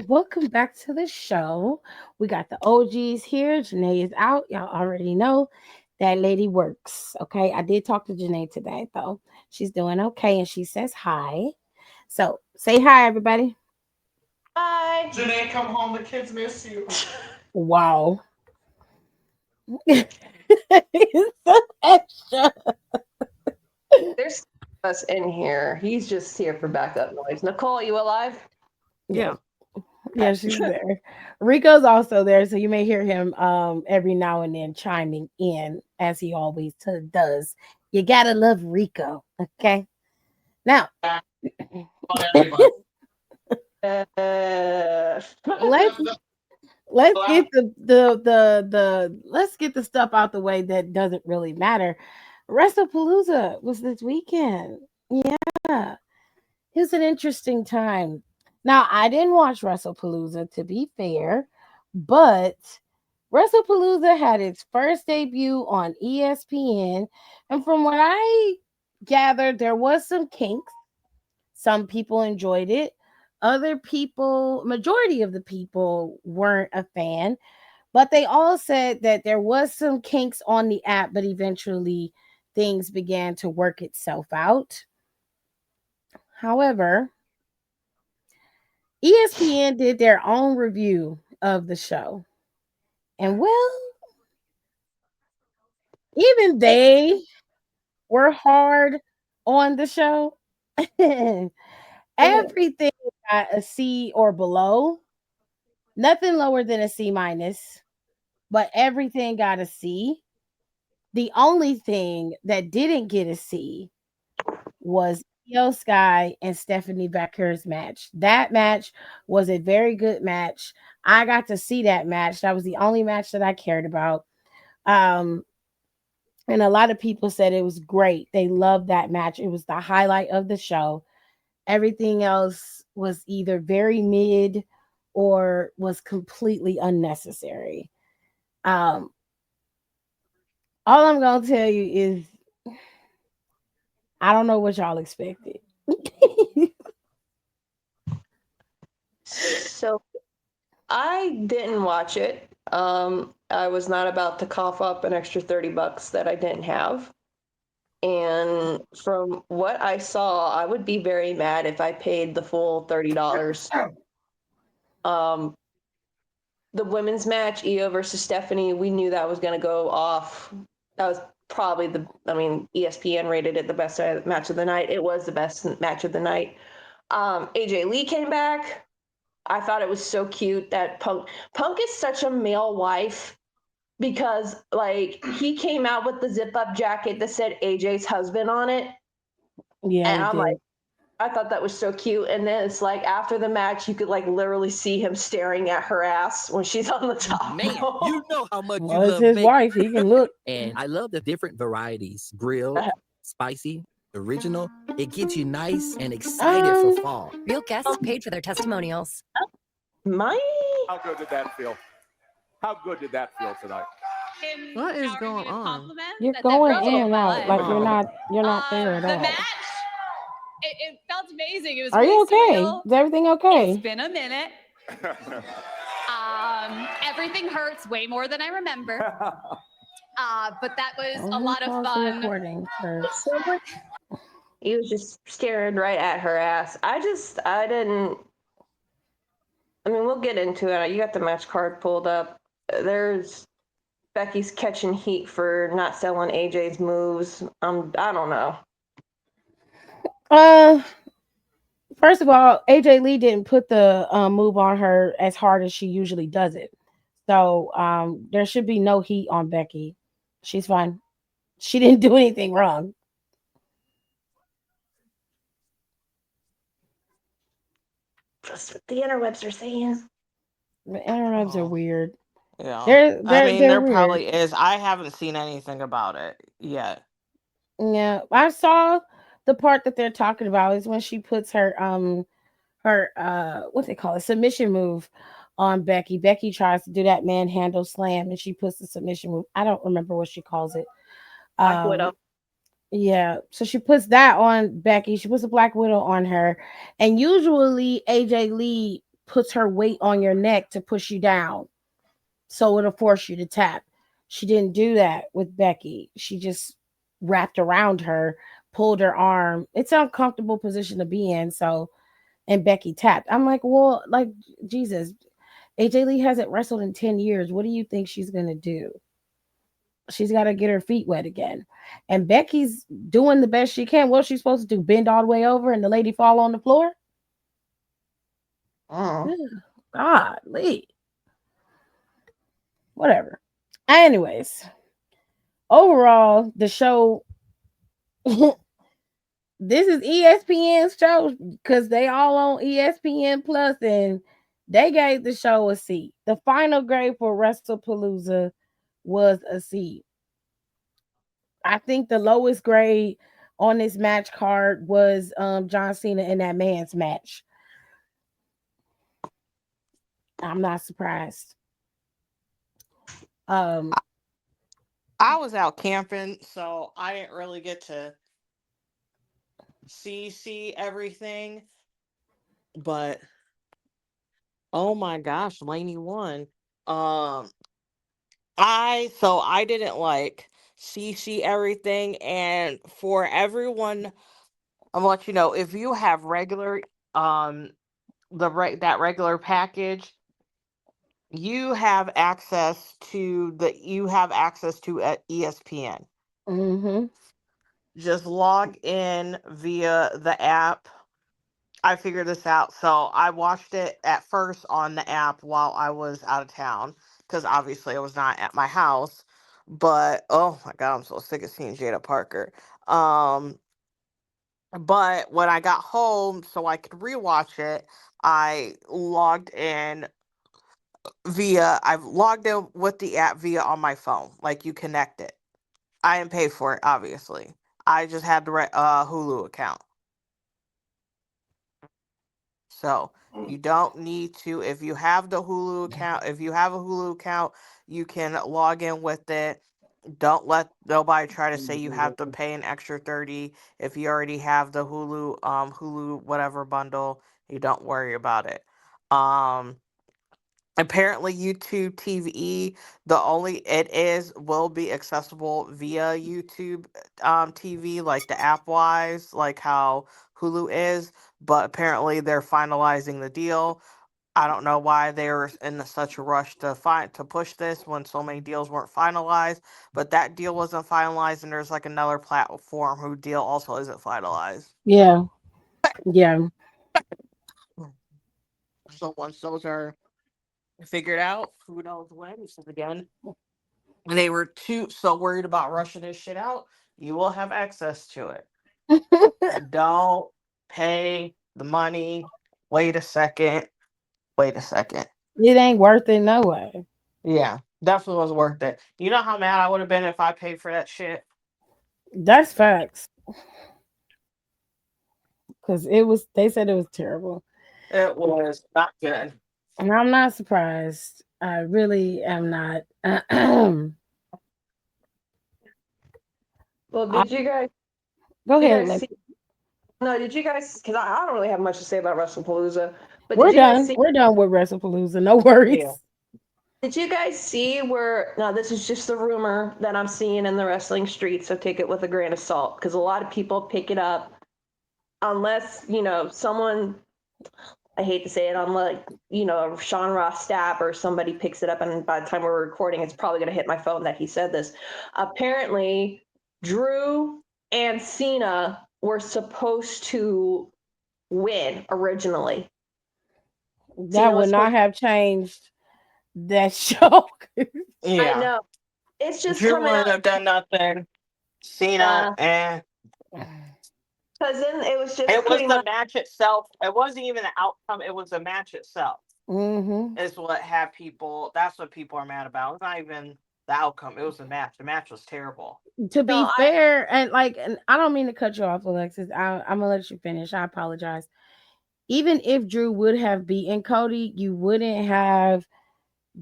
welcome back to the show. We got the OGs here. Janae is out. Y'all already know that lady works. Okay. I did talk to Janae today, though. She's doing okay and she says hi. So say hi, everybody. Hi. Janae, come home. The kids miss you. Wow. It's so extra. There's us in here. He's just here for backup noise. Nicole, you alive? Yeah. Yeah. Yeah, she's there. Rico's also there, so you may hear him every now and then chiming in as he always does. You gotta love Rico, okay? Now, On everybody. Uh, let's let's get the let's get the stuff out the way that doesn't really matter. Wrestlepalooza was this weekend. Yeah, it was an interesting time. Now, I didn't watch Wrestlepalooza to be fair, but Wrestlepalooza had its first debut on ESPN, and from what I gathered, there was some kinks. Some people enjoyed it. Other people, majority of the people weren't a fan, but they all said that there was some kinks on the app, but eventually things began to work itself out. However, ESPN did their own review of the show. And well, even they were hard on the show. Everything got a C or below, nothing lower than a C minus, but everything got a C. The only thing that didn't get a C was Io Sky and Stephanie Baker's match. That match was a very good match. I got to see that match. That was the only match that I cared about. Um, and a lot of people said it was great. They loved that match. It was the highlight of the show. Everything else was either very mid or was completely unnecessary. Um, all I'm gonna tell you is I don't know what y'all expected. so I didn't watch it. I was not about to cough up an extra $30 that I didn't have. And from what I saw, I would be very mad if I paid the full $30. Um, the women's match, Io versus Stephanie, we knew that was going to go off. That was probably ESPN rated it the best match of the night. It was the best match of the night. AJ Lee came back. I thought it was so cute that Punk is such a male wife because like he came out with the zip up jacket that said AJ's husband on it. Yeah, And he I'm did. like, I thought that was so cute. And then it's like after the match, you could like literally see him staring at her ass when she's on the top. Man, you know how much you Well, it's love his bacon. wife. He can look. And I love the different varieties. Grilled, spicy, original. It gets you nice and excited for fall. Real guests paid for their testimonials. My How good did that feel? How good did that feel tonight? What is going on? You're going in and out life. like you're not there at The all. match, it felt amazing. It was Are really you okay? surreal. Is everything It's okay? been a minute. Everything hurts way more than I remember. But that was a lot of Pause the fun. recording first. he was just staring right at her ass. I didn't. I mean, we'll get into it. You got the match card pulled up. There's Becky's catching heat for not selling AJ's moves. I don't know. Uh, first of all, AJ Lee didn't put the move on her as hard as she usually does it. So there should be no heat on Becky. She's fine. She didn't do anything wrong. That's what the interwebs are saying. The interwebs are Oh, weird. yeah. They're There weird. probably is. I haven't seen anything about it yet. Yeah, I saw the part that they're talking about is when she puts her what they call it submission move on Becky. Becky tries to do that manhandle slam and she puts the submission move. I don't remember what she calls it. Black Widow. Yeah, so she puts that on Becky. She puts a Black Widow on her, and usually AJ Lee puts her weight on your neck to push you down, so it'll force you to tap. She didn't do that with Becky. She just wrapped around her, pulled her arm. It's an uncomfortable position to be in. So, and Becky tapped. I'm like, well, like, Jesus, AJ Lee hasn't wrestled in 10 years. What do you think she's going to do? She's got to get her feet wet again. And Becky's doing the best she can. What's she supposed to do? Bend all the way over and the lady fall on the floor? God, Lee. Whatever. Anyways, overall, the show, this is ESPN's show because they all on ESPN Plus, and they gave the show a C. The final grade for Wrestlepalooza was a C. I think the lowest grade on this match card was John Cena in that man's match. I'm not surprised. I was out camping, so I didn't really get to see everything. But oh my gosh, Lainey won. I didn't like see everything, and for everyone, I'm gonna let you know, if you have regular that regular package, you have access to ESPN. Mm-hmm. Just log in via the app. I figured this out. So I watched it at first on the app while I was out of town because obviously I was not at my house. But oh my god, I'm so sick of seeing Jada Parker. But when I got home, so I could rewatch it, I've logged in with the app via on my phone. Like, you connect it. I didn't pay for it, obviously. I just had the Hulu account. So you don't need to, if you have a Hulu account, you can log in with it. Don't let nobody try to say you have to pay an extra 30 if you already have the Hulu whatever bundle. You don't worry about it. Apparently YouTube TV, will be accessible via YouTube TV, like the app wise, like how Hulu is, but apparently they're finalizing the deal. I don't know why they were in such a rush to push this when so many deals weren't finalized, but that deal wasn't finalized, and there's like another platform whose deal also isn't finalized. Yeah. Yeah. So once those are figured out, who knows when? This is again. They were too so worried about rushing this shit out. You will have access to it. Don't pay the money. Wait a second. It ain't worth it no way. Yeah, definitely was worth it. You know how mad I would have been if I paid for that shit? That's facts. Because they said it was terrible. It was not good. And I'm not surprised. I really am not. Well, did you guys? Go Did you ahead, guys Lex. see? No, did you guys? Because I don't really have much to say about Wrestlepalooza. But We're did you guys done. see? We're done with Wrestlepalooza. No worries. Yeah. Did you guys see where? Now, this is just the rumor that I'm seeing in the wrestling streets, so take it with a grain of salt, because a lot of people pick it up, unless someone. I hate to say it, unlike Sean Ross Stapp or somebody picks it up, and by the time we're recording, it's probably going to hit my phone that he said this. Apparently, Drew and Cena were supposed to win originally. That would not have changed that show. Yeah. I know. It's just Drew coming wouldn't out. have done nothing. Cena, Because then it was just It was pretty the much. match itself. It wasn't even the outcome. It was the match itself. Mm-hmm. Is what had people. That's what people are mad about. It's not even the outcome. It was the match. The match was terrible. To be fair, and I don't mean to cut you off, Alexis. I'm gonna let you finish. I apologize. Even if Drew would have beaten Cody, you wouldn't have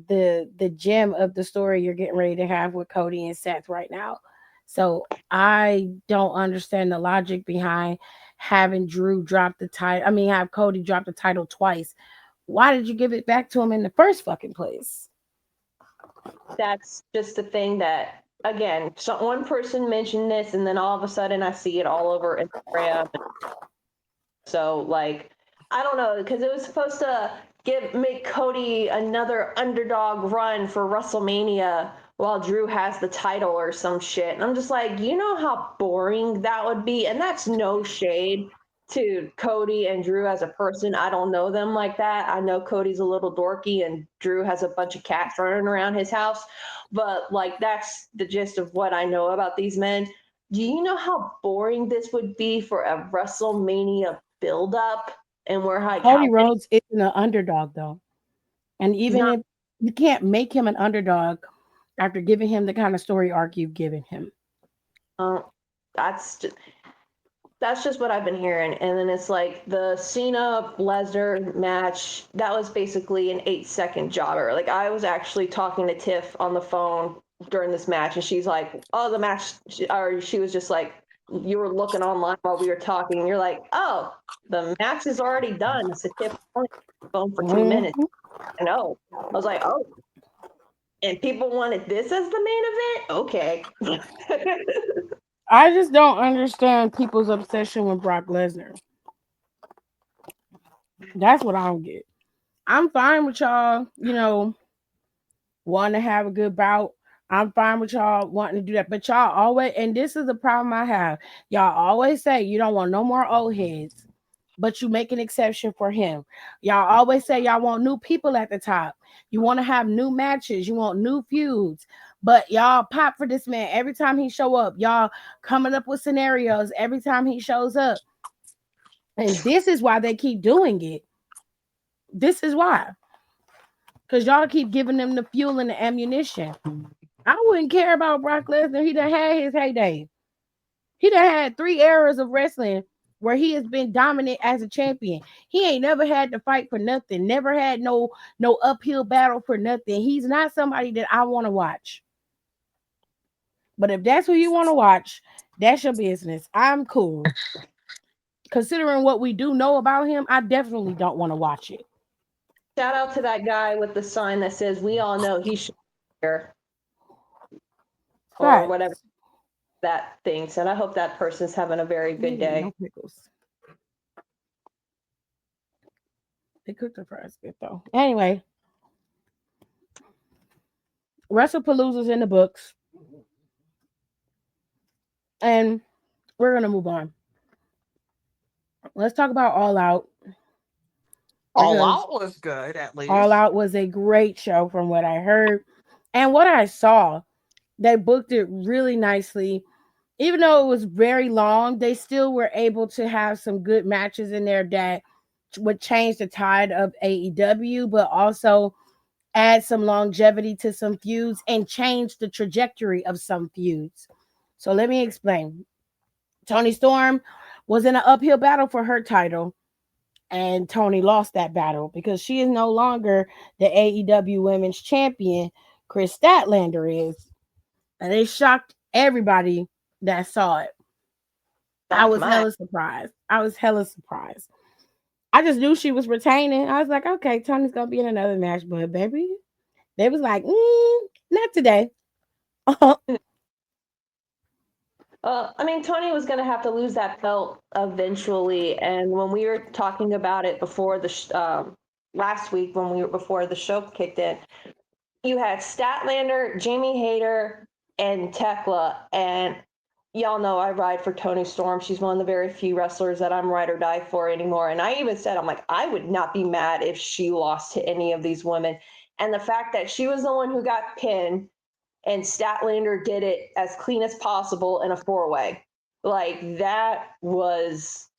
the gem of the story you're getting ready to have with Cody and Seth right now. So I don't understand the logic behind having Drew drop the title. I mean, have Cody drop the title twice Why did you give it back to him in the first fucking place? That's just the thing that, again, one person mentioned this, and then all of a sudden I see it all over Instagram. So, like, I don't know, because it was supposed to make Cody another underdog run for WrestleMania while Drew has the title or some shit. And I'm just like, you know how boring that would be? And that's no shade to Cody and Drew as a person. I don't know them like that. I know Cody's a little dorky and Drew has a bunch of cats running around his house. But, like, that's the gist of what I know about these men. Do you know how boring this would be for a WrestleMania build up? And we're like, Cody Rhodes isn't an underdog though. And even not, if you can't make him an underdog after giving him the kind of story arc you've given him. that's just what I've been hearing. And then it's like the Cena Lesnar match, that was basically an 8-second jobber. Like, I was actually talking to Tiff on the phone during this match, and she's like, oh, the match, or she was just like, you were looking online while we were talking, and you're like, oh, the match is already done. It's a Tiff on the phone for 2 minutes. I know. I was like, oh, and people wanted this as the main event? Okay. I just don't understand people's obsession with Brock Lesnar. That's what I don't get. I'm fine with y'all, wanting to have a good bout. I'm fine with y'all wanting to do that. But y'all always, and this is the problem I have, y'all always say you don't want no more old heads, but you make an exception for him. Y'all always say y'all want new people at the top. You want to have new matches. You want new feuds. But y'all pop for this man every time he show up. Y'all coming up with scenarios every time he shows up. And this is why they keep doing it. This is why. Because y'all keep giving them the fuel and the ammunition. I wouldn't care about Brock Lesnar. He done had his heyday. He done had 3 eras of wrestling where he has been dominant as a champion. He ain't never had to fight for nothing. Never had no uphill battle for nothing. He's not somebody that I want to watch. But if that's who you want to watch, that's your business. I'm cool. Considering what we do know about him, I definitely don't want to watch it. Shout out to that guy with the sign that says, we all know he should be here. Or whatever that thing said. I hope that person's having a very good day. No pickles. They cooked the fries good though. Anyway, Wrestlepalooza's in the books. And we're going to move on. Let's talk about All Out. All Out was good, at least. All Out was a great show from what I heard. And what I saw, they booked it really nicely. Even though it was very long, they still were able to have some good matches in there that would change the tide of AEW, but also add some longevity to some feuds and change the trajectory of some feuds. So let me explain. Toni Storm was in an uphill battle for her title, and Toni lost that battle because she is no longer the AEW Women's Champion. Chris Statlander is. And it shocked everybody that saw it. I was hella surprised. I just knew she was retaining. I was like, okay, Toni's going to be in another match, but baby, they was like, not today. I mean, Toni was going to have to lose that belt eventually. And when we were talking about it before the last week, before the show kicked in, you had Statlander, Jamie Hayter, and Tekla. And y'all know I ride for Toni Storm. She's one of the very few wrestlers that I'm ride or die for anymore. And I even said, I'm like, I would not be mad if she lost to any of these women. And the fact that she was the one who got pinned, and Statlander did it as clean as possible in a 4-way. Like, that was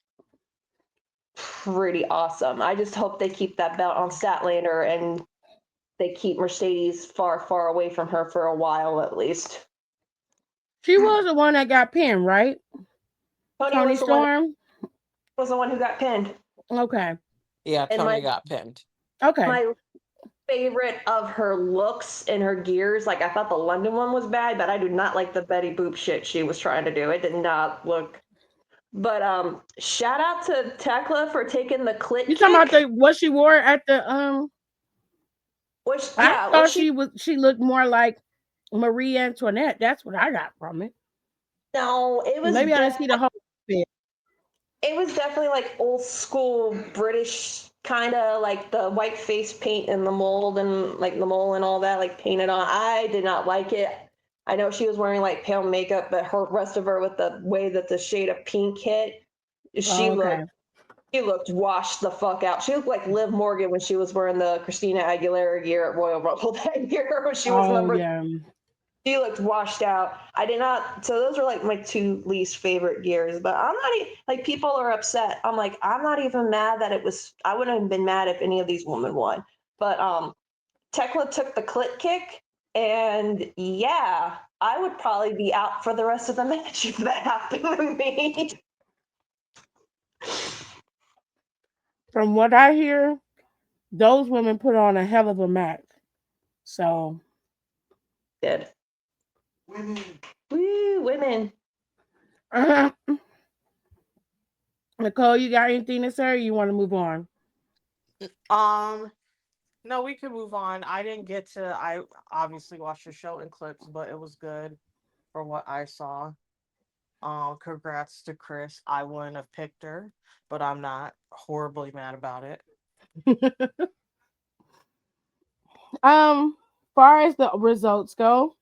pretty awesome. I just hope they keep that belt on Statlander and they keep Mercedes far, far away from her for a while at least. She was the one that got pinned, right? Toni Storm was the one who got pinned. Okay. Yeah, Toni got pinned. Okay. My favorite of her looks and her gears, like, I thought the London one was bad, but I do not like the Betty Boop shit she was trying to do. It did not look But shout out to Tekla for taking the clit You talking about kick. what she wore at the I thought she she looked more like Marie Antoinette. That's what I got from it. no, it was Maybe I didn't see the whole bit. it was definitely like old school British, kind of like the white face paint and the mold and like the mole and all that, like painted on. I did not like it. I know she was wearing like pale makeup, but her rest of her with the way that the shade of pink hit, she Oh, okay. looked washed the fuck out. She looked like Liv Morgan when she was wearing the Christina Aguilera gear at Royal Rumble that year when she was Oh number. yeah. She looked washed out. I did not. So those are like my two least favorite gears. But I'm not like, people are upset. I'm like, I'm not even mad that it was. I wouldn't have been mad if any of these women won. But Tekla took the clit kick, and yeah, I would probably be out for the rest of the match if that happened to me. From what I hear, those women put on a hell of a match. So Good. Women. Woo, women. Nicole, you got anything to say or you want to move on? No, we can move on. I obviously watched the show in clips, but it was good for what I saw. Congrats to Chris. I wouldn't have picked her, but I'm not horribly mad about it. Far as the results go,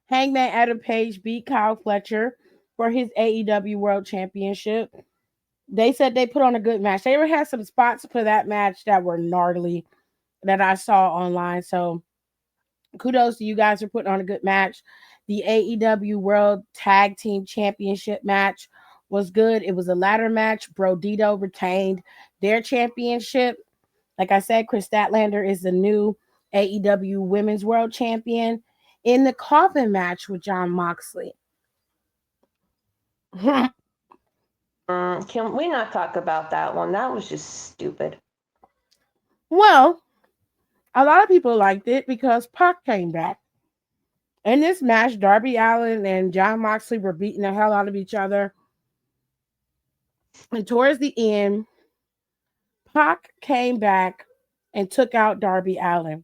Hangman Adam Page beat Kyle Fletcher for his AEW World Championship. They said they put on a good match. They had some spots for that match that were gnarly that I saw online. So kudos to you guys for putting on a good match. The AEW World Tag Team Championship match was good. It was a ladder match. Brodito retained their championship. Like I said, Chris Statlander is the new AEW Women's World Champion in the coffin match with Jon Moxley. Can we not talk about that one? That was just stupid. Well, a lot of people liked it because Pac came back. In this match, Darby Allin and Jon Moxley were beating the hell out of each other. And towards the end, Pac came back and took out Darby Allin.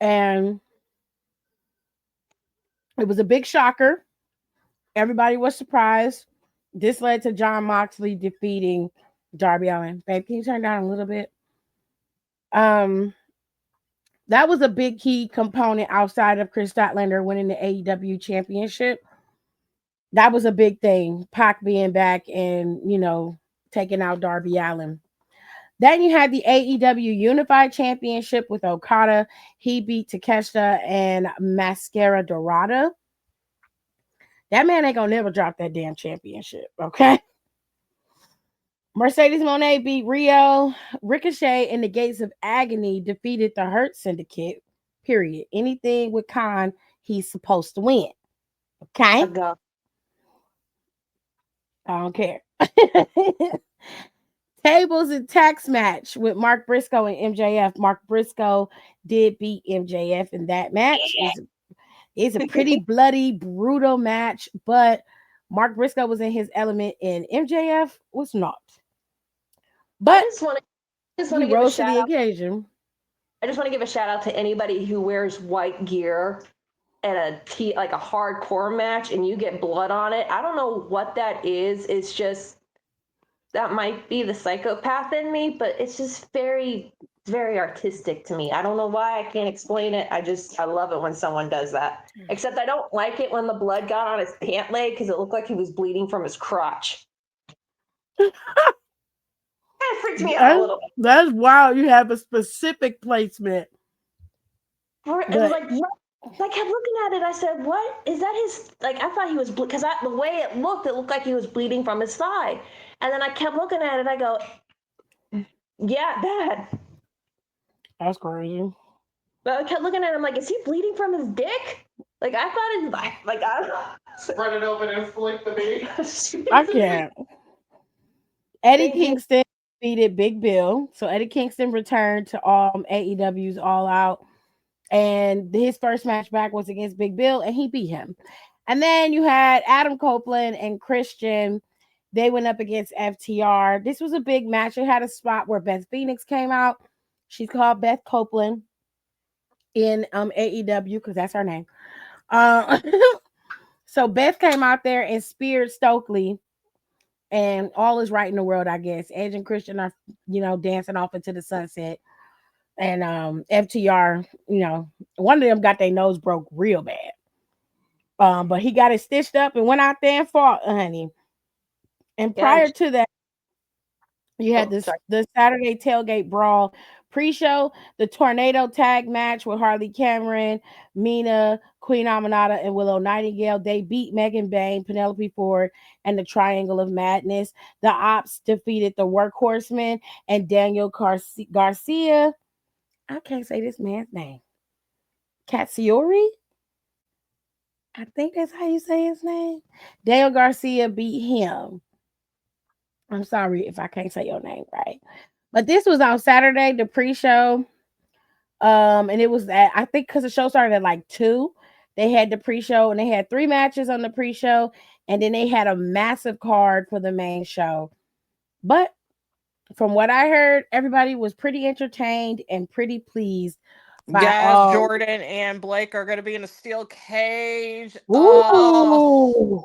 And it was a big shocker. Everybody was surprised. This led to Jon Moxley defeating Darby Allin. Babe, can you turn down a little bit? That was a big key component outside of Chris Statlander winning the AEW championship. That was a big thing. Pac being back and, taking out Darby Allin. Then you had the AEW Unified Championship with Okada. He beat Takeshita and Mascara Dorada. That man ain't gonna never drop that damn championship, okay? Mercedes Moné beat Rio. Ricochet and the Gates of Agony defeated the Hurt Syndicate. Period. Anything with Khan, he's supposed to win. Okay? I don't care. Tables and tax match with Mark Briscoe and MJF. Mark Briscoe did beat MJF in that match. It's a pretty bloody, brutal match, but Mark Briscoe was in his element and MJF was not. But I just want to he give a rose to shout the out. occasion. I just want to give a shout out to anybody who wears white gear at like a hardcore match and you get blood on it. I don't know what that is. It's just, that might be the psychopath in me, but it's just very, very artistic to me. I don't know why. I can't explain it. I love it when someone does that. Except I don't like it when the blood got on his pant leg because it looked like he was bleeding from his crotch. It freaked me out a little bit. That's wild. You have a specific placement. I kept looking at it. I said, "What is that? His like?" I thought he was because the way it looked like he was bleeding from his thigh. And then I kept looking at it. I go, "Yeah, bad." That's crazy. But I kept looking at him like, "Is he bleeding from his dick?" Like I thought it like I don't know. Spread it open and flick the meat. I can't. Eddie Kingston defeated Big Bill. So Eddie Kingston returned to AEW's All Out. And his first match back was against Big Bill, and he beat him. And then you had Adam Copeland and Christian. They went up against FTR. This was a big match. It had a spot where Beth Phoenix came out. She's called Beth Copeland in AEW because that's her name. So Beth came out there and speared Stokely, and all is right in the world, I guess. Edge and Christian are, dancing off into the sunset. And FTR, one of them got their nose broke real bad. But he got it stitched up and went out there and fought, honey. And prior to that, you had the Saturday tailgate brawl pre-show, the tornado tag match with Harley Cameron, Mina, Queen Aminata, and Willow Nightingale. They beat Megan Bain, Penelope Ford, and the Triangle of Madness. The Ops defeated the Workhorsemen and Daniel Garcia. I can't say this man's name. Katsiori? I think that's how you say his name. Daniel Garcia beat him. I'm sorry if I can't say your name right. But this was on Saturday, the pre-show. And it was I think because the show started at like 2. They had the pre-show and they had 3 matches on the pre-show. And then they had a massive card for the main show. But from what I heard, everybody was pretty entertained and pretty pleased. Yes, Jordan and Blake are going to be in a steel cage. Ooh,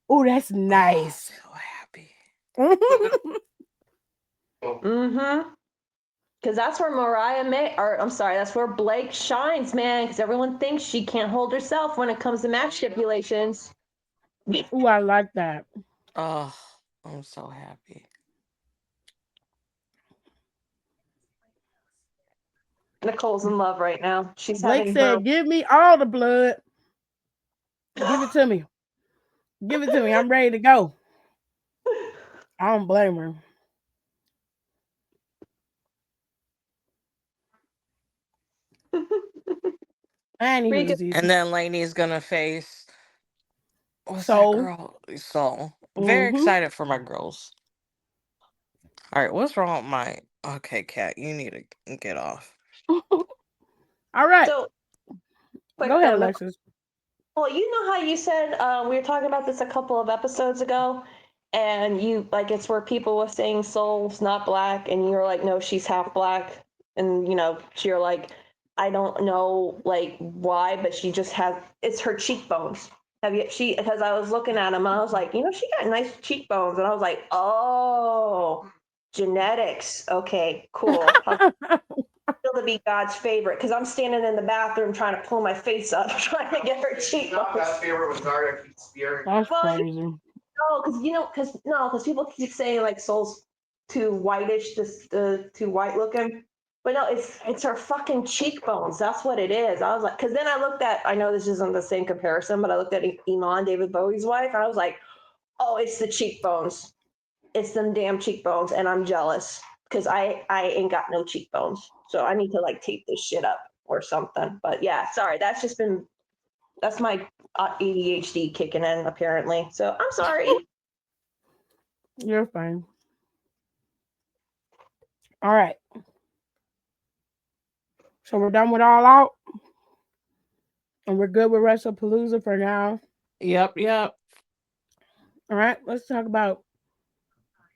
that's nice. Oh, so happy. Because that's where that's where Blake shines, man. Because everyone thinks she can't hold herself when it comes to match stipulations. Ooh, I like that. Oh, I'm so happy. Nicole's in love right now. She's Blake said, "Give me all the blood. Give it to me. Give it to me. I'm ready to go." I don't blame her. And then Lainey's gonna face what's that girl? Soul. Very excited for my girls. All right, what's wrong with my? Okay, Kat, you need to get off. All right. So, go ahead, Alexis. Well, you know how you said we were talking about this a couple of episodes ago, and you it's where people were saying Soul's not black, and you were like, no, she's half black, and you're like, I don't know why, but she just has it's her cheekbones. Because I was looking at them and I was like, she got nice cheekbones, and I was like, oh, genetics. Okay, cool. Still to be God's favorite, because I'm standing in the bathroom trying to pull my face up, trying to get her cheekbones. God's favorite was Zarya spearing. That's crazy. No, because people keep saying Soul's too whitish, too white looking. But no, it's her fucking cheekbones. That's what it is. I was like, because then I looked at, I know this isn't the same comparison, but I looked at Iman, David Bowie's wife, and I was like, oh, it's the cheekbones. It's them damn cheekbones, and I'm jealous because I ain't got no cheekbones. So I need to tape this shit up or something. But yeah, sorry. That's my ADHD kicking in apparently. So I'm sorry. You're fine. All right. So we're done with All Out. And we're good with Wrestlepalooza for now. Yep. All right. Let's talk about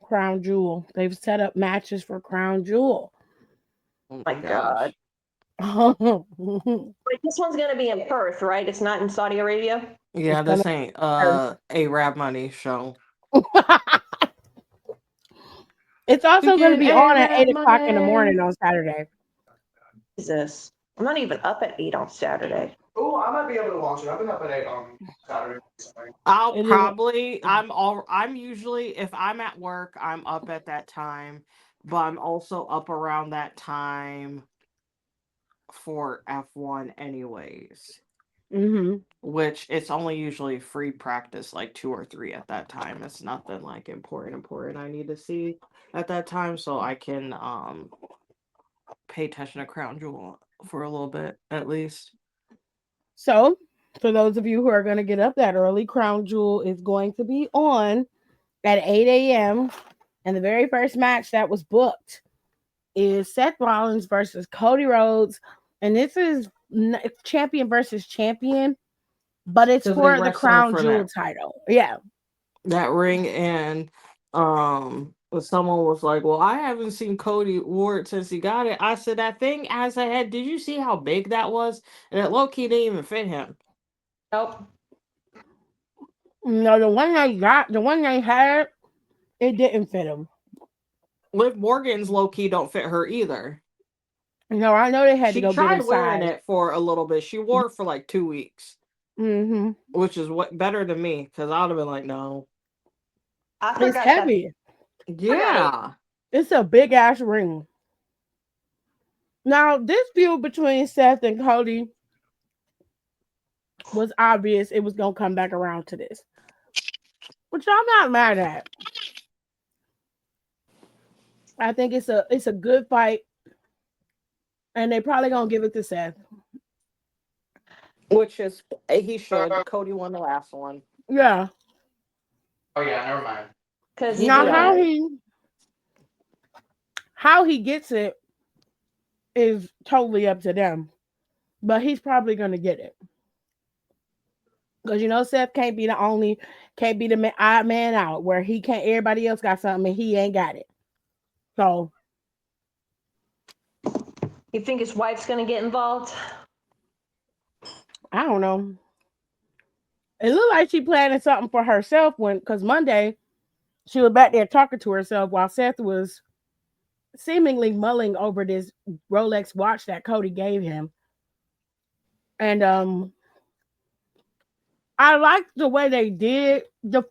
Crown Jewel. They've set up matches for Crown Jewel. Oh my God. Wait, this one's gonna be in Perth, right? It's not in Saudi Arabia. Yeah, this ain't A-Rab Money show. It's also going to be on at 8:00 in the morning on Saturday. Jesus, I'm not even up at 8 on Saturday. Oh, I might be able to watch it. I've been up at 8 on Saturday. I'm usually, if I'm at work, I'm up at that time, but I'm also up around that time for F1 anyways. Which it's only usually free practice, 2 or 3 at that time. It's nothing important I need to see at that time, so I can pay attention to Crown Jewel for a little bit at least. So for those of you who are going to get up that early, Crown Jewel is going to be on at 8 a.m. And the very first match that was booked is Seth Rollins versus Cody Rhodes. And this is champion versus champion. But it's 'Cause they for the wrestled crown for jewel that. title. Yeah. That ring, and someone was like, well, I haven't seen Cody wore it since he got it. I said, that thing has a head, did you see how big that was? And it low-key didn't even fit him. Nope. No, the one they had, it didn't fit him. Liv Morgan's low-key don't fit her either. No, I know they had to She go get him tried wearing sized. it for a little bit. She wore it for like 2 weeks, Mm-hmm. which is what better than me, because I would have been like, no. I It's forgot heavy. Yeah. It's a big ass ring. Now, this feud between Seth and Cody was obvious it was gonna come back around to this, which I'm not mad at. I think it's a good fight, and they probably gonna give it to Seth. Which is, he should. Cody won the last one. Yeah. Oh yeah, never mind. because He Now did. how he gets it is totally up to them, but he's probably gonna get it because Seth can't be the odd man out where he can't. Everybody else got something and he ain't got it. So you think his wife's gonna get involved? I don't know. It looked like she planning something for herself because Monday she was back there talking to herself while Seth was seemingly mulling over this Rolex watch that Cody gave him. And I liked the way they did the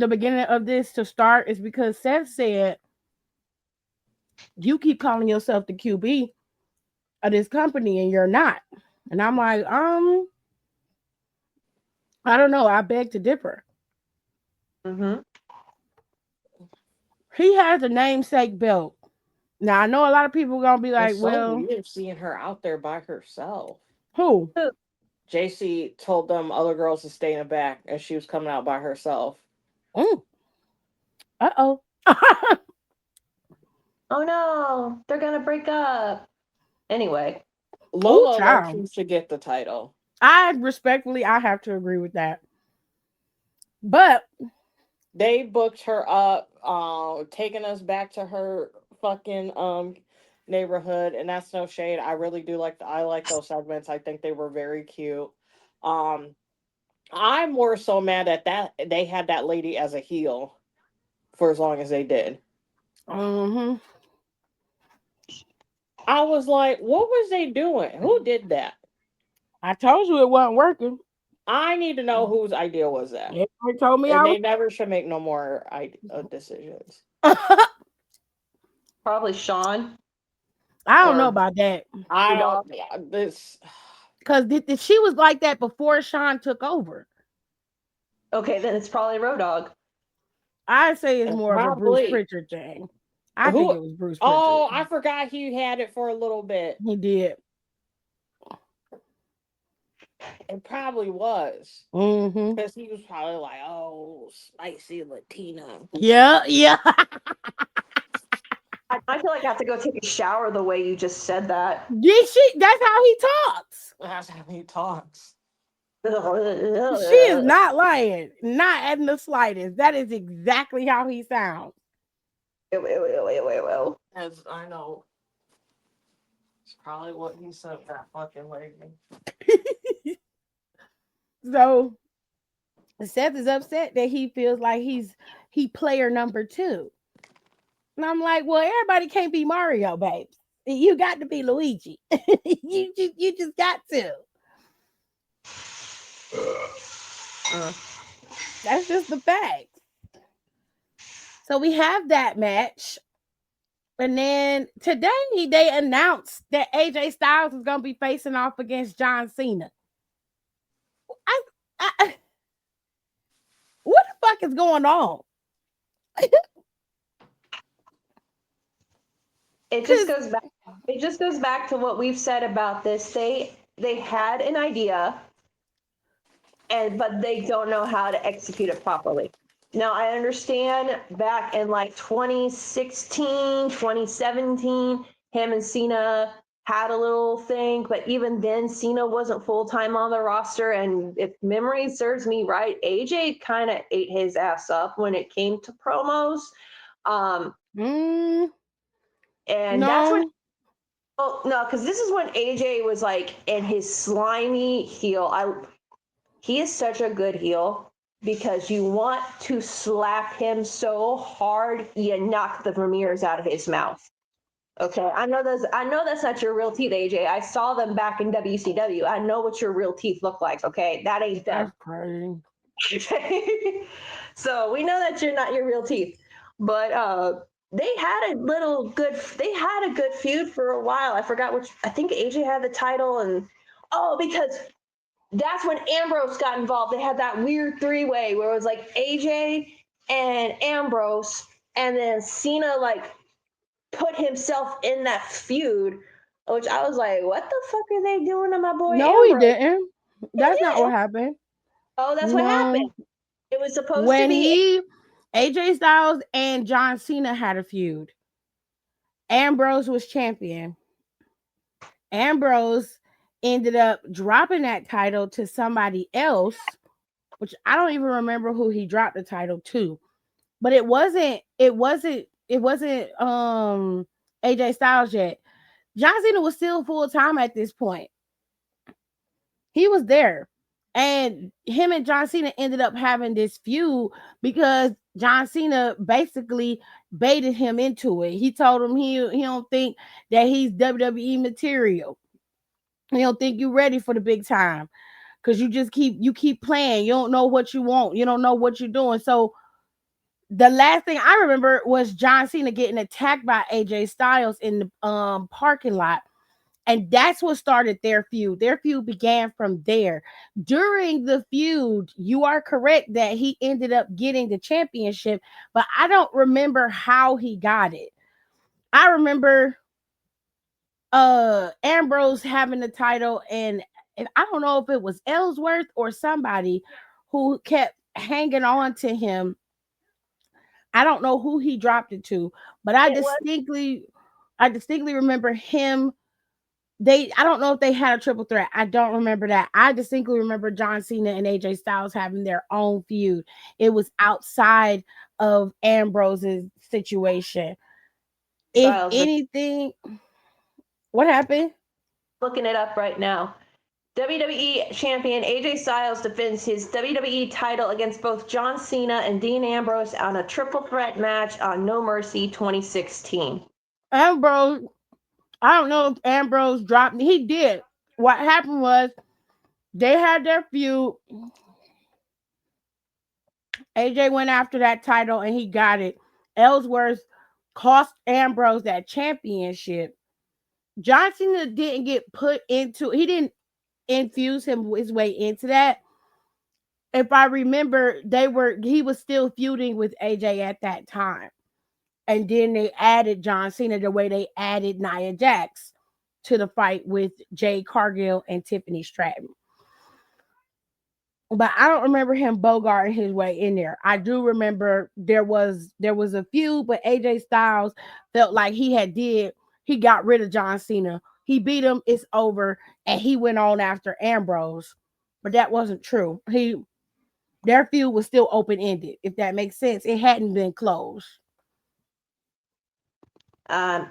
beginning of this to start is because Seth said, you keep calling yourself the QB of this company and you're not. And I'm like, I don't know. I beg to differ. Mm-hmm. He has a namesake belt. Now I know a lot of people are gonna be like, It's so well, weird seeing her out there by herself. who? JC told them other girls to stay in the back, and she was coming out by herself. Uh-oh. Oh no, they're gonna break up. Anyway. Lola child. low-key should get the title. I have to agree with that. But they booked her up, taking us back to her fucking neighborhood, and that's no shade. I really do I like those segments. I think they were very cute. I'm more so mad at that they had that lady as a heel for as long as they did. Mm-hmm. I was like, what was they doing? Who did that? I told you it wasn't working. I need to know whose idea was that. Everybody told me and they never should make no more decisions. Probably Sean. I don't know about that. I don't. This because she was like that before Sean took over. Okay, then it's probably Road Dogg. I'd say it's more of a Bruce Pritchard thing. I think it was Bruce Pritchard. Oh, I forgot he had it for a little bit. He did. It probably was. Because he was probably like, oh, spicy Latina. Yeah. I feel like I have to go take a shower the way you just said that. That's how he talks. That's how he talks. She is not lying. Not at the slightest. That is exactly how he sounds. Well. As I know. It's probably what he said that fucking lady. So Seth is upset that he feels like he player number 2. And I'm like, well, everybody can't be Mario, babe. You got to be Luigi. you just got to. That's just the fact. So we have that match. And then today they announced that AJ Styles is going to be facing off against John Cena. What the fuck is going on? It just goes back to what we've said about this. They had an idea, but they don't know how to execute it properly. Now, I understand back in like 2016, 2017, him and Cena had a little thing, but even then Cena wasn't full-time on the roster, and if memory serves me right, AJ kind of ate his ass up when it came to promos. And that's when no, because this is when AJ was like in his slimy heel. He is such a good heel because you want to slap him so hard you knock the veneers out of his mouth. Okay, I know that's not your real teeth, AJ. I saw them back in WCW. I know what your real teeth look like. Okay, that ain't them. That's crazy. Okay, so we know that you're not your real teeth, but they had a good feud for a while. I forgot which. I think AJ had the title, and because that's when Ambrose got involved. They had that weird three-way where it was like AJ and Ambrose, and then Cena like put himself in that feud, which I was like, what the fuck are they doing to my boy No, Ambrose? he didn't. That's not what happened. Oh, that's what happened. It was supposed when to be AJ Styles and John Cena had a feud. Ambrose was champion. Ambrose ended up dropping that title to somebody else, which I don't even remember who he dropped the title to. But it wasn't AJ Styles yet. John Cena was still full time at this point. He was there. And him and John Cena ended up having this feud because John Cena basically baited him into it. He told him he don't think that he's WWE material. He don't think you're ready for the big time because you keep playing. You don't know what you want. You don't know what you're doing. So the last thing I remember was John Cena getting attacked by AJ Styles in the parking lot. And that's what started their feud. Their feud began from there. During the feud, you are correct that he ended up getting the championship, but I don't remember how he got it. I remember Ambrose having the title, and I don't know if it was Ellsworth or somebody who kept hanging on to him. I don't know who he dropped it to, but I distinctly remember him. I don't know if they had a triple threat. I don't remember that. I distinctly remember John Cena and AJ Styles having their own feud. It was outside of Ambrose's situation. Styles, if anything, what happened? Looking it up right now. WWE champion AJ Styles defends his WWE title against both John Cena and Dean Ambrose on a triple threat match on No Mercy 2016. Ambrose, I don't know if Ambrose dropped. He did. What happened was they had their feud. AJ went after that title and he got it. Ellsworth cost Ambrose that championship. John Cena didn't get put into. He didn't infuse his way into that. If I remember, he was still feuding with AJ at that time. And then they added John Cena the way they added Nia Jax to the fight with Jade Cargill and Tiffany Stratton. But I don't remember him bogarting his way in there. I do remember there was a feud, but AJ Styles felt like he got rid of John Cena. He beat him, it's over, and he went on after Ambrose. But that wasn't true. Their feud was still open-ended, if that makes sense. It hadn't been closed. I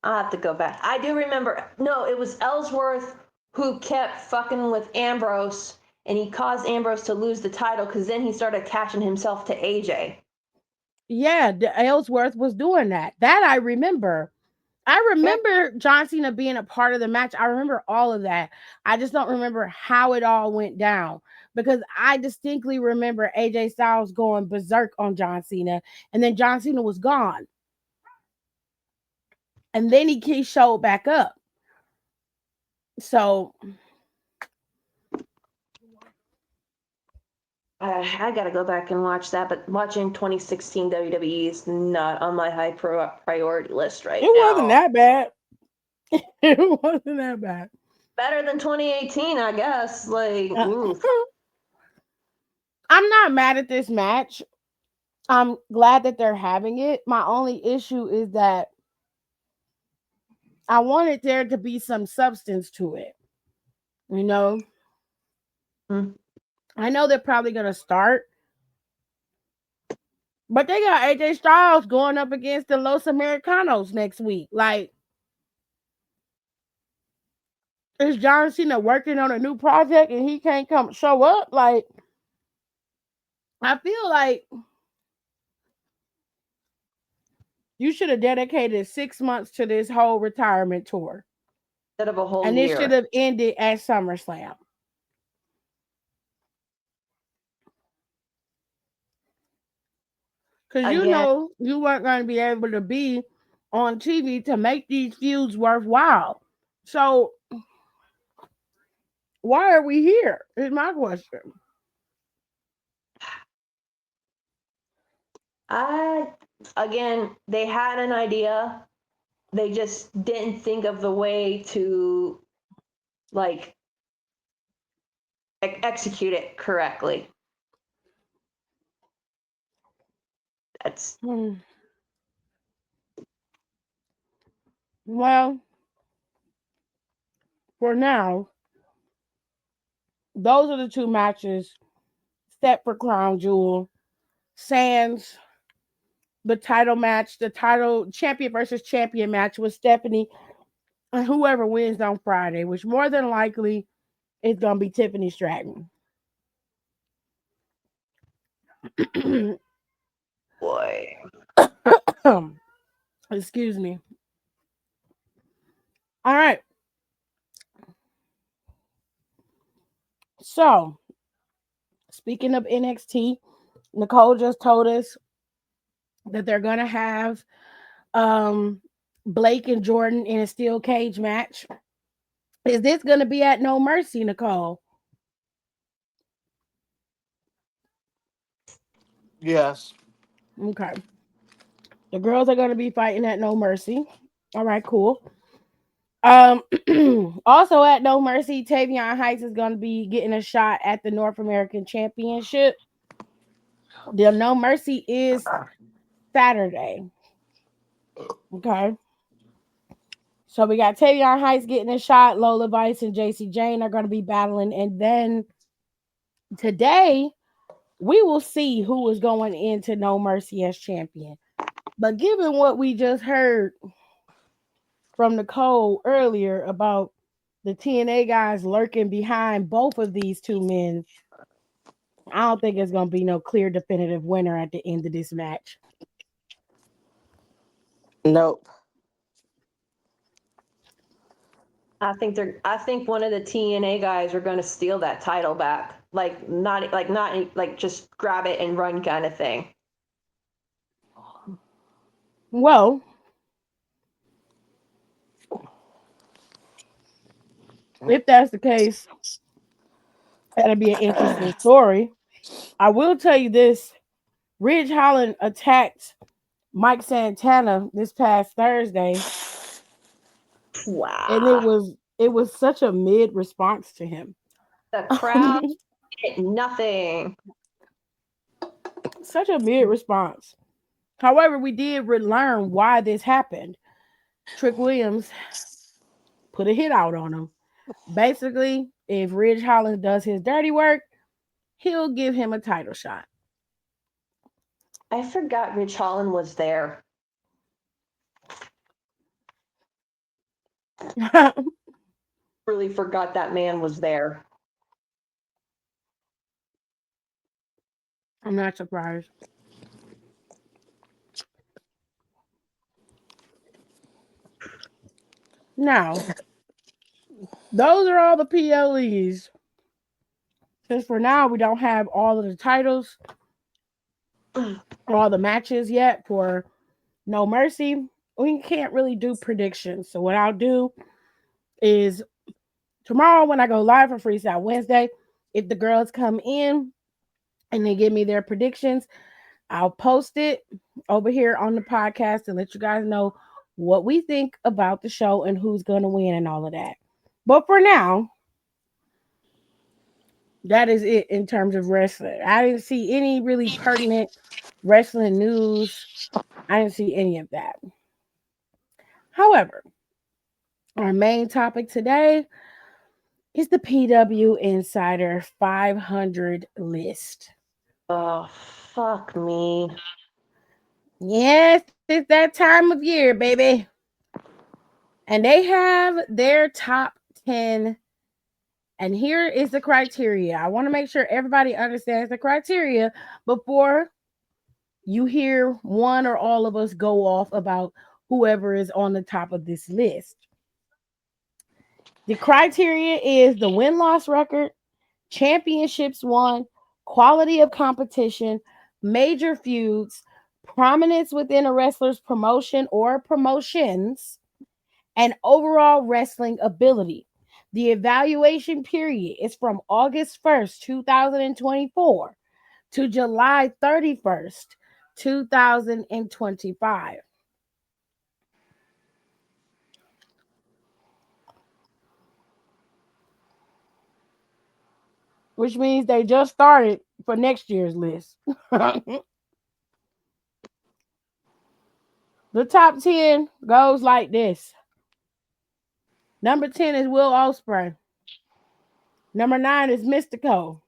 have to go back. I do remember. No, it was Ellsworth who kept fucking with Ambrose, and he caused Ambrose to lose the title because then he started attaching himself to AJ. Yeah, Ellsworth was doing that. That I remember. I remember John Cena being a part of the match. I remember all of that. I just don't remember how it all went down because I distinctly remember AJ Styles going berserk on John Cena, and then John Cena was gone. And then he showed back up. So I gotta go back and watch that, but watching 2016 WWE is not on my high priority list right now. It wasn't that bad. It wasn't that bad. Better than 2018, I guess. Oof. I'm not mad at this match. I'm glad that they're having it. My only issue is that I wanted there to be some substance to it. You know, I know they're probably gonna start, but they got AJ Styles going up against the Los Americanos next week. Like, is John Cena working on a new project and he can't come show up? Like, I feel like you should have dedicated 6 months to this whole retirement tour. Instead of a whole And year. it should have ended at SummerSlam. Because you know you weren't going to be able to be on TV to make these feuds worthwhile. So why are we here? Is my question. Again, they had an idea. They just didn't think of the way to like execute it correctly. That's well, for now, those are the two matches set for Crown Jewel. Sans the title match, the title champion versus champion match with Stephanie and whoever wins on Friday, which more than likely is going to be Tiffany Stratton. boy. Excuse me. All right. So, speaking of NXT, Nicole just told us that they're going to have Blake and Jordan in a steel cage match. Is this going to be at No Mercy, Nicole? Yes. Okay. The girls are going to be fighting at No Mercy. All right, cool. Also at No Mercy, Tavion Heights is going to be getting a shot at the North American Championship. The No Mercy is Saturday. Okay. So we got Tavion Heights getting a shot. Lola Vice and JC Jane are going to be battling. And then today, we will see who is going into No Mercy as champion. But given what we just heard from Nicole earlier about the TNA guys lurking behind both of these two men, I don't think it's going to be no clear definitive winner at the end of this match. Nope. I think one of the TNA guys are going to steal that title back. Not just grab it and run kind of thing. Well, if that's the case, that'll be an interesting story. I will tell you this. Ridge Holland attacked Mike Santana this past Thursday. Wow. And it was such a mid response to him. The crowd did nothing. Such a mid response. However, we did learn why this happened. Trick Williams put a hit out on him. Basically, if Ridge Holland does his dirty work, he'll give him a title shot. I forgot Ridge Holland was there. Really forgot that man was there. I'm not surprised. Now, those are all the PLEs. Since for now we don't have all of the titles or all the matches yet for No Mercy, we can't really do predictions. So what I'll do is tomorrow when I go live for Freestyle Wednesday, if the girls come in and they give me their predictions, I'll post it over here on the podcast and let you guys know what we think about the show and who's going to win and all of that. But for now, that is it in terms of wrestling. I didn't see any really pertinent wrestling news. I didn't see any of that. However, Our main topic today is the PW Insider 500 list. Oh, fuck me. Yes, it's that time of year, baby. And they have their top 10. And here is the criteria. I want to make sure everybody understands the criteria before you hear one or all of us go off about whoever is on the top of this list. The criteria is the win loss record, championships won, quality of competition, major feuds, prominence within a wrestler's promotion or promotions, and overall wrestling ability. The evaluation period is from August 1st, 2024 to July 31st, 2025. Which means they just started for next year's list. The top 10 goes like this. Number 10 is Will Ospreay. Number 9 is Mystico.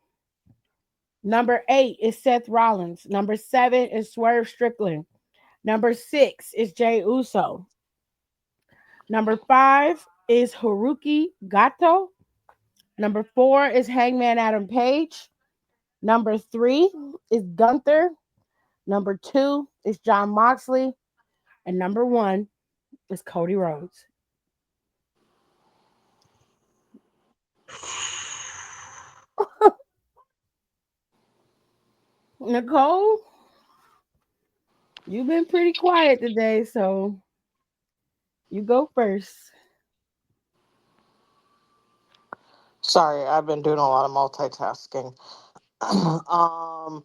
Number 8 is Seth Rollins. Number 7 is Swerve Strickland. Number 6 is Jay Uso. Number 5 is Haruki Gato. Number 4 is Hangman Adam Page. Number 3 is Gunther. Number 2 is John Moxley. And number 1 is Cody Rhodes. Nicole, you've been pretty quiet today, so you go first. Sorry, I've been doing a lot of multitasking. um,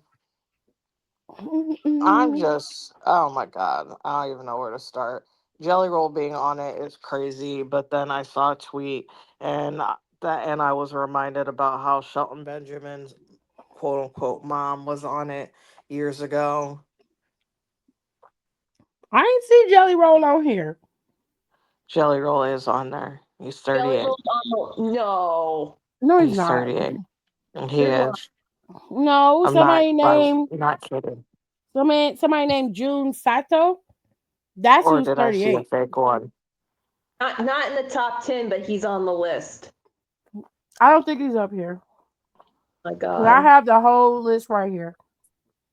I'm just, oh my God, I don't even know where to start. Jelly Roll being on it is crazy, but then I saw a tweet and I was reminded about how Shelton Benjamin's quote unquote mom was on it years ago. I ain't see Jelly Roll on here. Jelly Roll is on there. He's Jelly 38. Roll's on. No. No, he's He's not. 38. And he You're lying. is. No, I'm not kidding. somebody named June Sato. That's Or who's did I see a 38. fake one? Not in the top 10, but he's on the list. I don't think he's up here. My Because I God. have the whole list right here.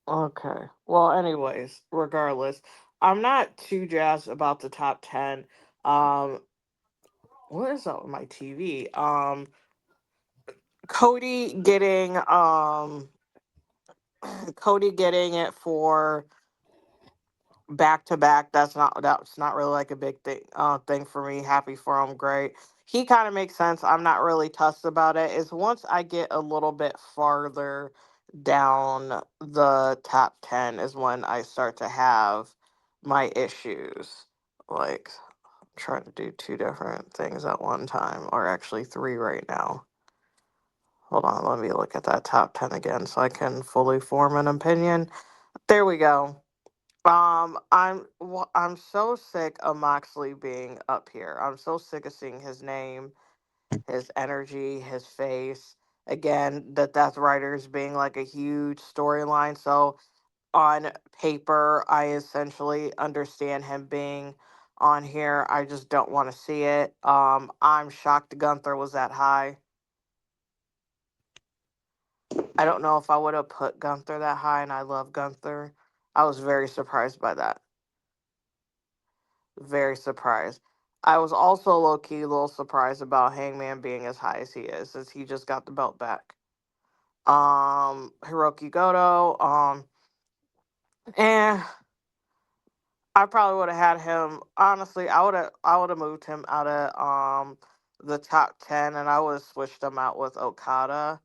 Okay. Well, anyways, regardless, I'm not too jazzed about the top 10. Um, what is up with my TV? Cody getting Cody getting it for back to back. That's not really like a big thing for me. Happy for him, great. He kind of makes sense. I'm not really tussed about it. Is once I get a little bit farther down the top 10 is when I start to have my issues. Like I'm trying to do two different things at one time, or actually three right now. Hold on, let me look at that top 10 again so I can fully form an opinion. There we go. I'm so sick of Moxley being up here. I'm so sick of seeing his name, his energy, his face. Again, the Death Riders being like a huge storyline. So on paper, I essentially understand him being on here. I just don't want to see it. I'm shocked Gunther was that high. I don't know if I would have put Gunther that high, and I love Gunther. I was very surprised by that. Very surprised. I was also low key a little surprised about Hangman being as high as he is, since he just got the belt back. Hiroki Goto, and I probably would have had him. Honestly, I would have moved him out of the top 10, and I would have switched him out with Okada.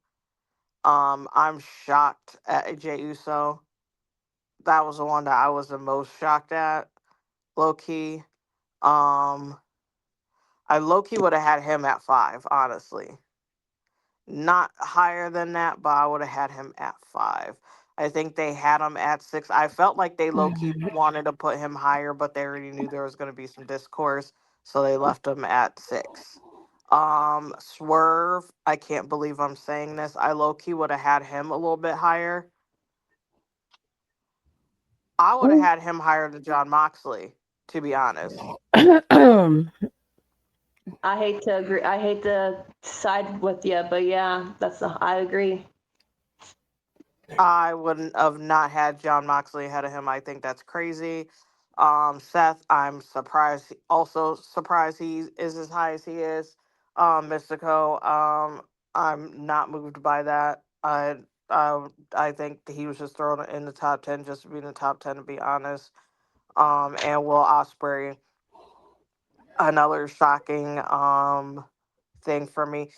I'm shocked at Jey Uso. That was the one that I was the most shocked at, low key. Um, I low key would have had him at 5, honestly. Not higher than that, but I would have had him at 5. I think they had him at 6. I felt like they low key wanted to put him higher, but they already knew there was going to be some discourse so they left him at 6. Swerve, I can't believe I'm saying this. I low-key would have had him a little bit higher. I would have had him higher than John Moxley, to be honest. I hate to agree. I hate to side with you, but yeah, I agree. I wouldn't have not had John Moxley ahead of him. I think that's crazy. Seth, I'm surprised. Also surprised he is as high as he is. Mystico, I'm not moved by that. I think he was just thrown in the top 10 just to be in the top 10, to be honest. And Will Ospreay, another shocking thing for me.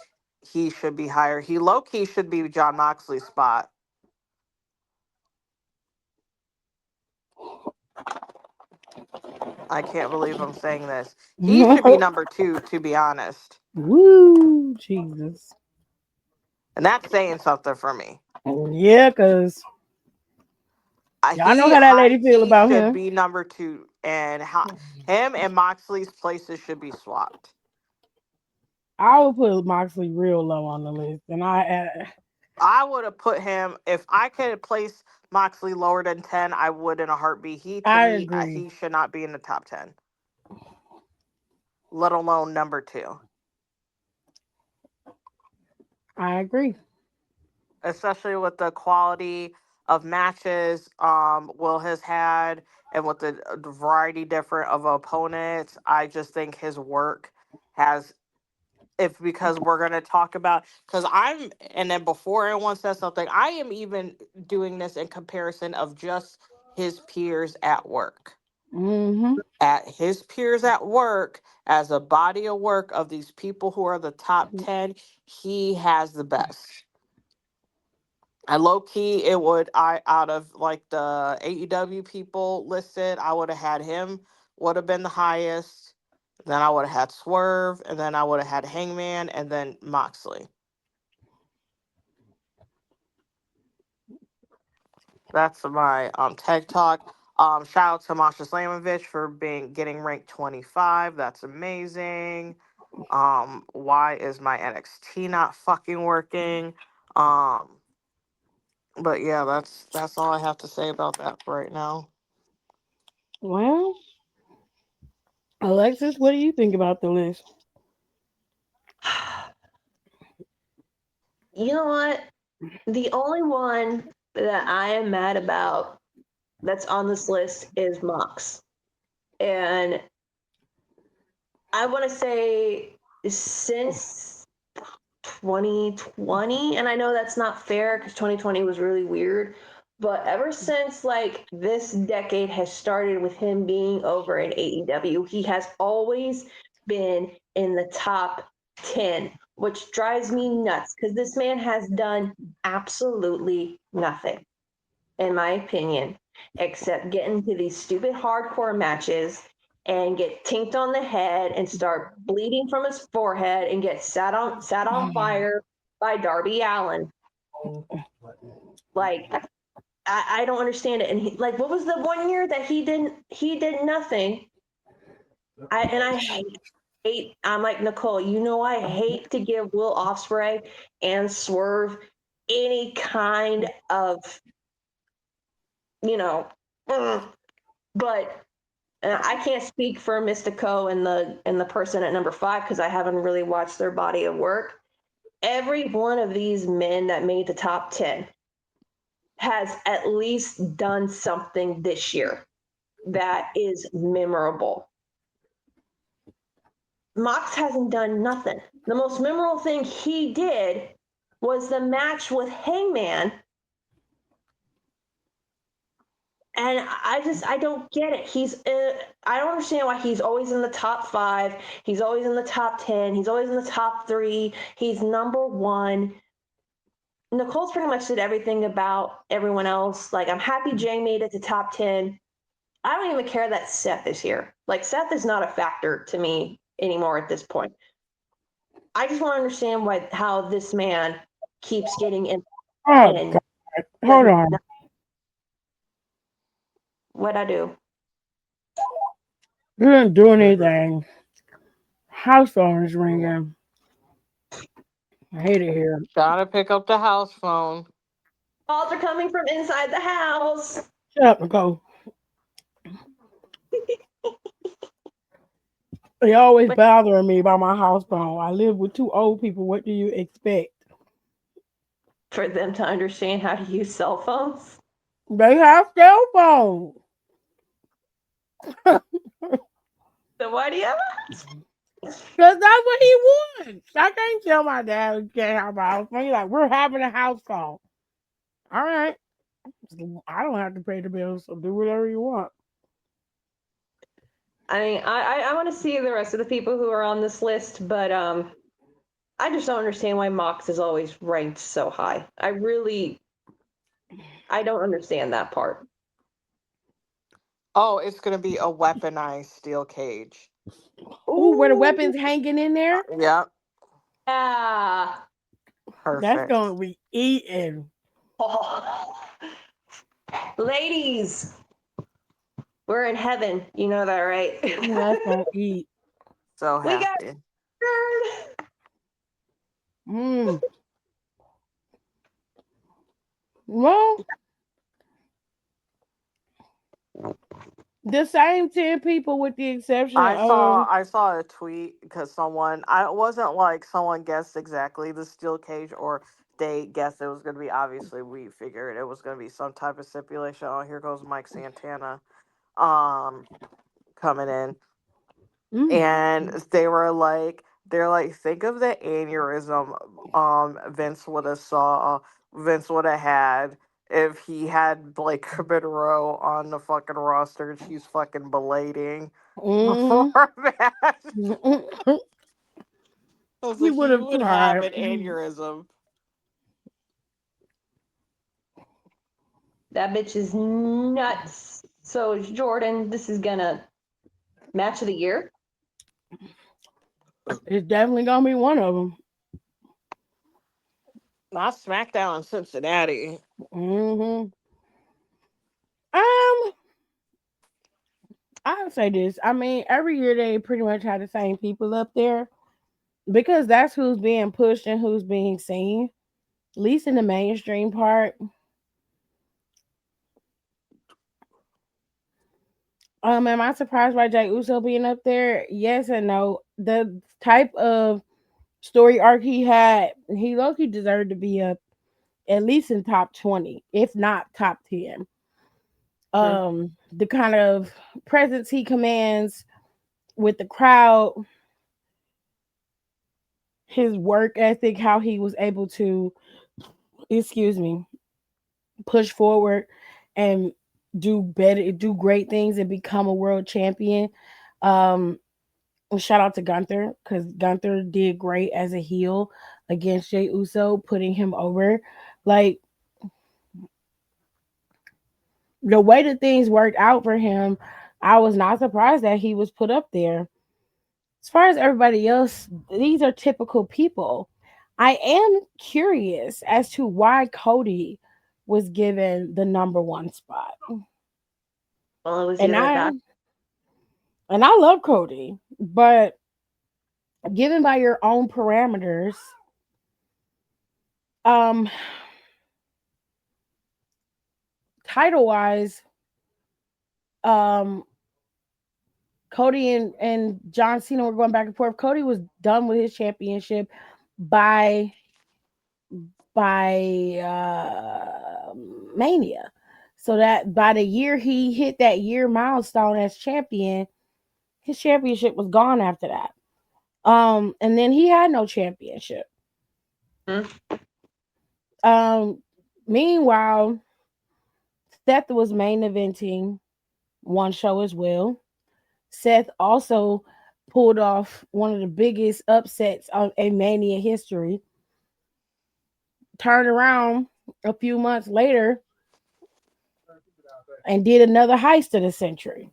He should be higher. He low key should be John Moxley's spot. I can't believe I'm saying this. He should be number 2, to be honest. Woo, Jesus. And that's saying something for me. Yeah, because y'all know He how that high lady feel key about should him. be number 2, and him and Moxley's places should be swapped. I would put Moxley real low on the list, and I would have put him, if I could place Moxley lower than 10, I would in a heartbeat. To I me, agree. he should not be in the top 10, let alone number 2. I agree. Especially with the quality of matches Will has had, and with the variety different of opponents. I just think his work has, if because we're going to talk about, because and then before anyone says something, I am even doing this in comparison of just his peers at work. Mm-hmm. At his peers at work, as a body of work of these people who are the top 10, he has the best. And low key, it would, out of like the AEW people listed, I would have had him, would have been the highest. Then I would have had Swerve, and then I would have had Hangman, and then Moxley. That's my tag talk. Shout out to Masha Slamovich for getting ranked 25. That's amazing. Why is my NXT not fucking working? But yeah, that's all I have to say about that for right now. Well, Alexis, what do you think about the list? You know what? The only one that I am mad about that's on this list is Mox. And I want to say since 2020, and I know that's not fair because 2020 was really weird, but ever since like this decade has started with him being over in AEW, he has always been in the top 10, which drives me nuts because this man has done absolutely nothing, in my opinion, except get into these stupid hardcore matches and get tinked on the head and start bleeding from his forehead and get set on fire by Darby Allin. Like I don't understand it. And like, what was the one year that he did nothing? I hate. I'm like Nicole. You know, I hate to give Will Ospreay and Swerve any kind of, you know, but I can't speak for Mystico and the person at number 5 because I haven't really watched their body of work. Every one of these men that made the top 10 has at least done something this year that is memorable. Mox hasn't done nothing. The most memorable thing he did was the match with Hangman. And I don't get it. I don't understand why he's always in the top 5. He's always in the top 10. He's always in the top 3. He's number 1. Nicole's pretty much did everything about everyone else. Like, I'm happy Jay made it to top 10. I don't even care that Seth is here. Like, Seth is not a factor to me anymore at this point. I just want to understand how this man keeps getting in. Oh, God. Hold on. What'd I do? You didn't do anything. House phone is ringing. I hate it here. Gotta pick up the house phone. Calls are coming from inside the house. Shut up, Nicole. They always bothering me about my house phone. I live with two old people. What do you expect? For them to understand how to use cell phones. They have cell phones. So why do you have Because that's what he wants. I can't tell my dad we can't have a house phone. He's like, we're having a house phone. All right. I don't have to pay the bills, so do whatever you want. I mean, I want to see the rest of the people who are on this list, but I just don't understand why Mox is always ranked so high. I don't understand that part. Oh, it's gonna be a weaponized steel cage. Ooh, where the weapons hanging in there? Yep. Yeah. Perfect. That's going to be eaten. Oh. Ladies, we're in heaven. You know that, right? That's going to eat. So We got happy. Mm. Well, the same 10 people with the exception I of saw a tweet because it wasn't like someone guessed exactly the steel cage or they guessed it was going to be, obviously we figured it was going to be some type of stipulation. Oh, here goes Mike Santana coming in. And they're like, think of the aneurysm Vince would have had if he had Blake Monroe on the fucking roster and she's fucking belating before that. I was he like, would he have would have tried. an aneurysm. That bitch is nuts. So Jordan, this is gonna match of the year. It's definitely going to be one of them. Not SmackDown in Cincinnati. I would say this. I mean, every year they pretty much have the same people up there because that's who's being pushed and who's being seen, at least in the mainstream part. Am I surprised by Jay Uso being up there? Yes and no. The type of story arc he had, he low-key deserved to be up at least in top 20, if not top 10. The kind of presence he commands with the crowd, his work ethic, how he was able to, push forward and do great things and become a world champion. Um, Shout out to Gunther because Gunther did great as a heel against Jey Uso, putting him over. Like the way that things worked out for him, I was not surprised that he was put up there. As far as everybody else, these are typical people. I am curious as to why Cody was given the number one spot. Well, it was And either I that. and I love Cody, but given by your own parameters, title wise, Cody and John Cena were going back and forth. Cody was done with his championship by Mania. So that by the year he hit that year milestone as champion, his championship was gone after that. And then he had no championship. Meanwhile, Seth was main eventing one show as well. Seth also pulled off one of the biggest upsets of a Mania history. Turned around a few months later and did another heist of the century.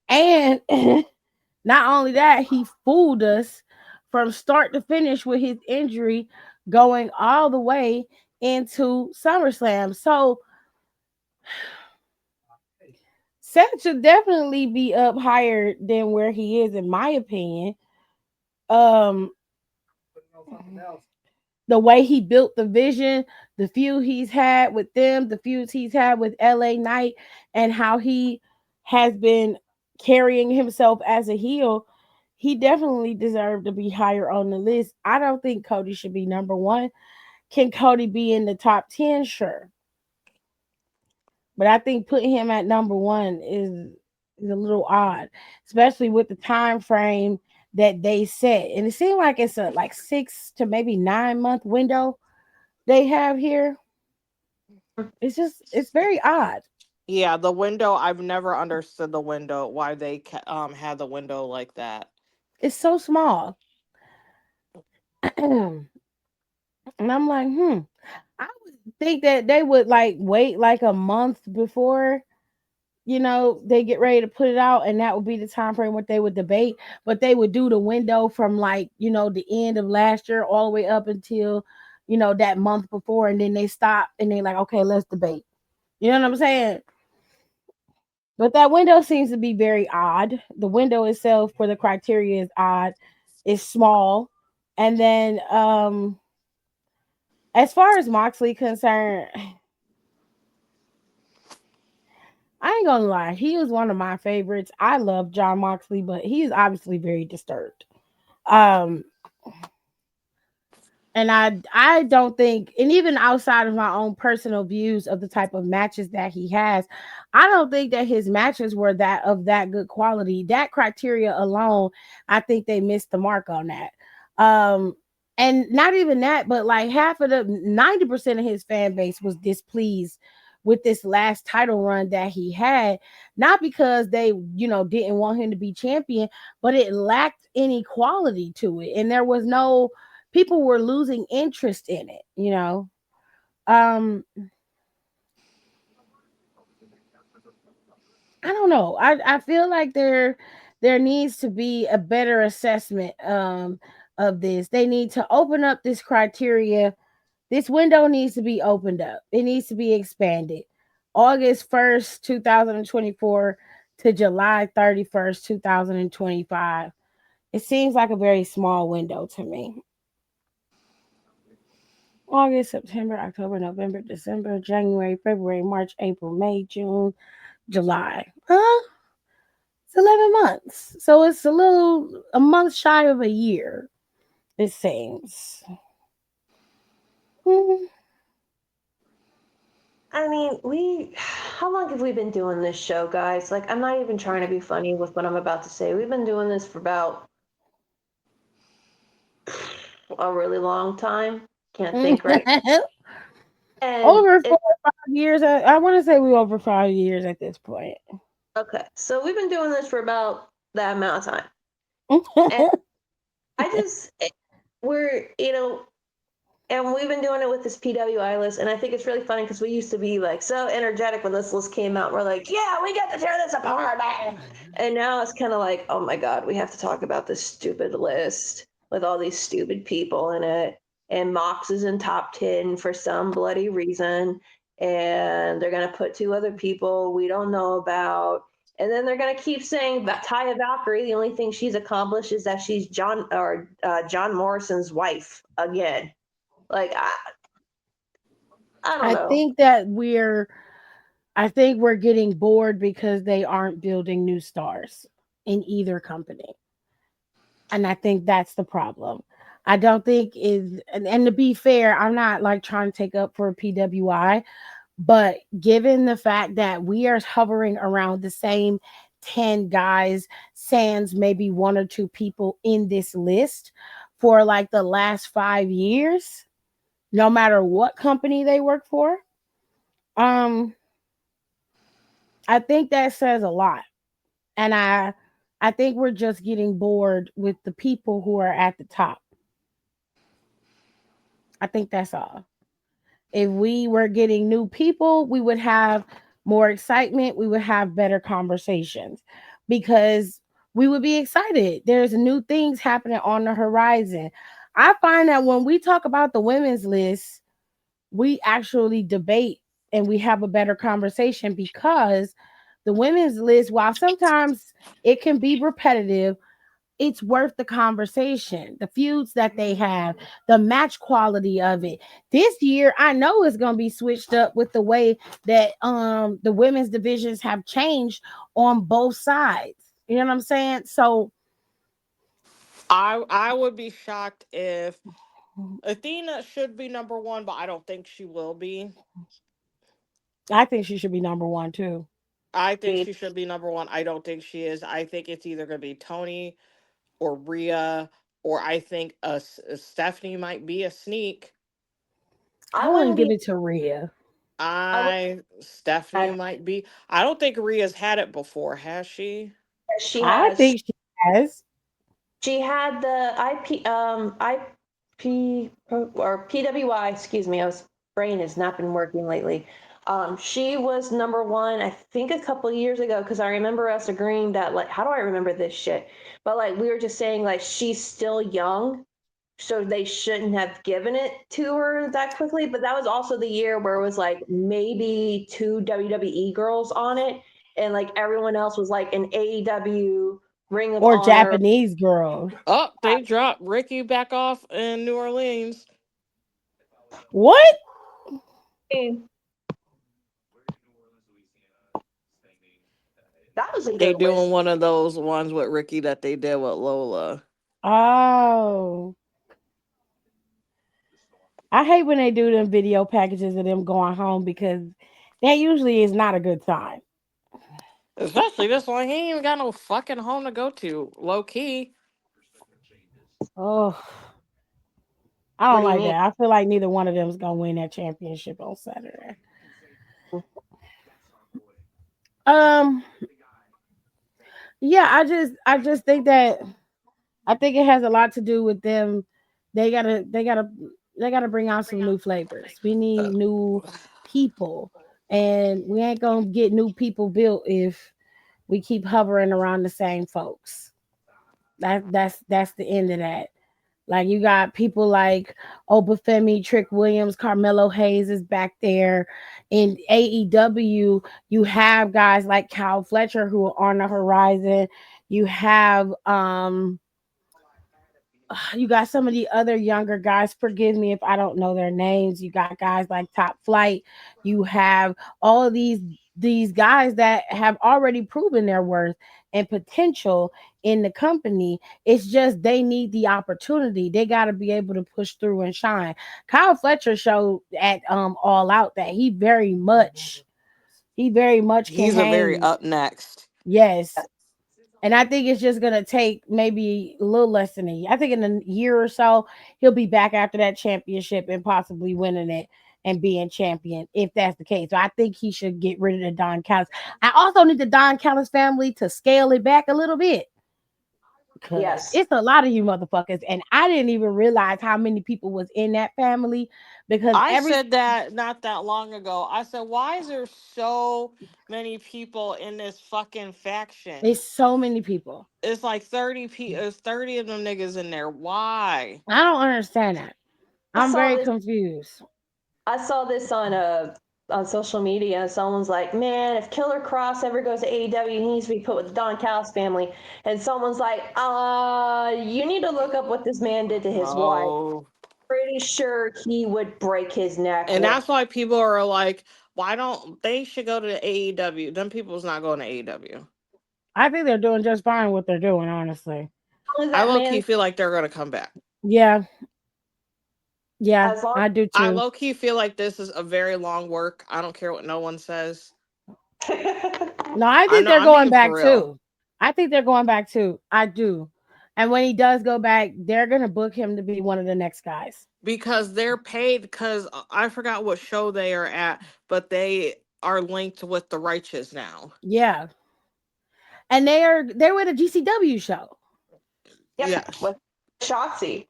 And not only that, he fooled us from start to finish with his injury going all the way into SummerSlam. So Seth should definitely be up higher than where he is, in my opinion. Um, the way he built the vision, the feud he's had with them, the feuds he's had with LA Knight, and how he has been carrying himself as a heel, he definitely deserved to be higher on the list. I don't think Cody should be number one. Can Cody be in the top 10? Sure. But I think putting him at number one is a little odd, especially with the time frame that they set. And it seemed like it's a like 6 to maybe 9 month window they have here. It's very odd. Yeah, the window. I've never understood the window. Why they had the window like that. It's so small. And I'm like, I would think that they would like wait like a month before they get ready to put it out, and that would be the time frame what they would debate. But they would do the window from like the end of last year all the way up until that month before, and then they stop and they like, okay, let's debate. You know what I'm saying? But that window seems to be very odd. The window itself for the criteria is odd. It's small. And then as far as Moxley concerned, I ain't gonna lie, he was one of my favorites. I love John Moxley, but he's obviously very disturbed. Um, and I don't think, and even outside of my own personal views of the type of matches that he has, I don't think that his matches were that good quality. That criteria alone, I think they missed the mark on that. Um, and not even that, but like half of the 90% of his fan base was displeased with this last title run that he had, not because they didn't want him to be champion, but it lacked any quality to it, and there was no people were losing interest in it. I don't know. I feel like there needs to be a better assessment of this. They need to open up this criteria. This window needs to be opened up. It needs to be expanded. August 1st, 2024 to July 31st, 2025. It seems like a very small window to me. August, September, October, November, December, January, February, March, April, May, June, July. It's 11 months. So it's a month shy of a year, it seems. I mean, how long have we been doing this show, guys? Like, I'm not even trying to be funny with what I'm about to say. We've been doing this for about a really long time. Can't think right. And Over 4 or 5 years. I want to say we're over 5 years at this point. okay, so we've been doing this for about that amount of time. And I just, we're, and we've been doing it with this PWI list, and I think it's really funny because we used to be like so energetic when this list came out. We're like, yeah, we got to tear this apart, man. And now it's kind of like, oh my God, we have to talk about this stupid list with all these stupid people in it. And Mox is in top 10 for some bloody reason. And they're going to put 2 other people we don't know about. And then they're going to keep saying that Taya Valkyrie, the only thing she's accomplished is that she's John Morrison's wife again. Like, I don't know. I think we're getting bored because they aren't building new stars in either company. And I think that's the problem. I don't think and to be fair, I'm not like trying to take up for PWI, but given the fact that we are hovering around the same 10 guys, sans maybe 1 or 2 people in this list for like the last 5 years, no matter what company they work for, I think that says a lot. And I think we're just getting bored with the people who are at the top. I think that's all. If we were getting new people, we would have more excitement. We would have better conversations because we would be excited. There's new things happening on the horizon. I find that when we talk about the women's list, we actually debate and we have a better conversation because the women's list, while sometimes it can be repetitive, it's worth the conversation. The feuds that they have, the match quality of it. This year, I know it's gonna be switched up with the way that the women's divisions have changed on both sides. You know what I'm saying? So I would be shocked if Athena should be number one, but I don't think she will be. I think she should be number one too. I think she should be number one. I don't think she is. I think it's either going to be Tony or Rhea, or I think Stephanie might be a sneak. I wouldn't give it to Rhea. Stephanie might be. I don't think Rhea's had it before, has she? She I has. think she has. She had the IP or PWI. Excuse me, brain has not been working lately. She was number one, I think, a couple of years ago, because I remember us agreeing that, like, how do I remember this shit? But like, we were just saying, like, she's still young, so they shouldn't have given it to her that quickly. But that was also the year where it was like maybe 2 WWE girls on it, and like everyone else was like an AEW, Ring of Or Honor. Japanese girl. Oh, they dropped Ricky back off in New Orleans. What? That was a good They doing list. one of those ones with Ricky that they did with Lola. Oh. I hate when they do them video packages of them going home, because that usually is not a good sign. Especially this one. He ain't even got no fucking home to go to. Low key. Oh. I don't like that. I feel like neither one of them is gonna win that championship on Saturday. Yeah, I just think that I think it has a lot to do with them. They gotta bring out some new flavors. We need new people, and we ain't gonna get new people built if we keep hovering around the same folks. That's the end of that. Like, you got people like Obafemi, Trick Williams, Carmelo Hayes is back there. In AEW, you have guys like Kyle Fletcher who are on the horizon. You have you got some of the other younger guys. Forgive me if I don't know their names. You got guys like Top Flight. You have all of these guys that have already proven their worth and potential in the company. It's just they need the opportunity. They got to be able to push through and shine. Kyle Fletcher showed at All Out that he very much can He's a very hang. up next. Yes. And I think it's just gonna take maybe a little less than a year. I think in a year or so, he'll be back after that championship and possibly winning it and being champion, if that's the case. So I think he should get rid of the Don Callis. I also need the Don Callis family to scale it back a little bit. Yes. It's a lot of you motherfuckers, and I didn't even realize how many people was in that family, because I said that not that long ago. I said, why is there so many people in this fucking faction? it's so many people. It's like 30 it's 30 of them niggas in there. Why? I don't understand that. I'm very confused. I saw this on social media. Someone's like, "Man, if Killer Cross ever goes to AEW, he needs to be put with the Don Callis family." And someone's like, you need to look up what this man did to his wife. Pretty sure he would break his neck." And that's why people are like, why don't they should go to the AEW? Them people's not going to AEW. I think they're doing just fine what they're doing, honestly. I low-key feel like they're going to come back. Yeah. Yeah, I do too. I low-key feel like this is a very long work. I don't care what no one says. No, I think they're going back too. I think they're going back too. I do. And when he does go back, they're going to book him to be one of the next guys. Because they're paid, because I forgot what show they are at, but they are linked with the Righteous now. Yeah. And they're with a GCW show. Yes. With Shotzi.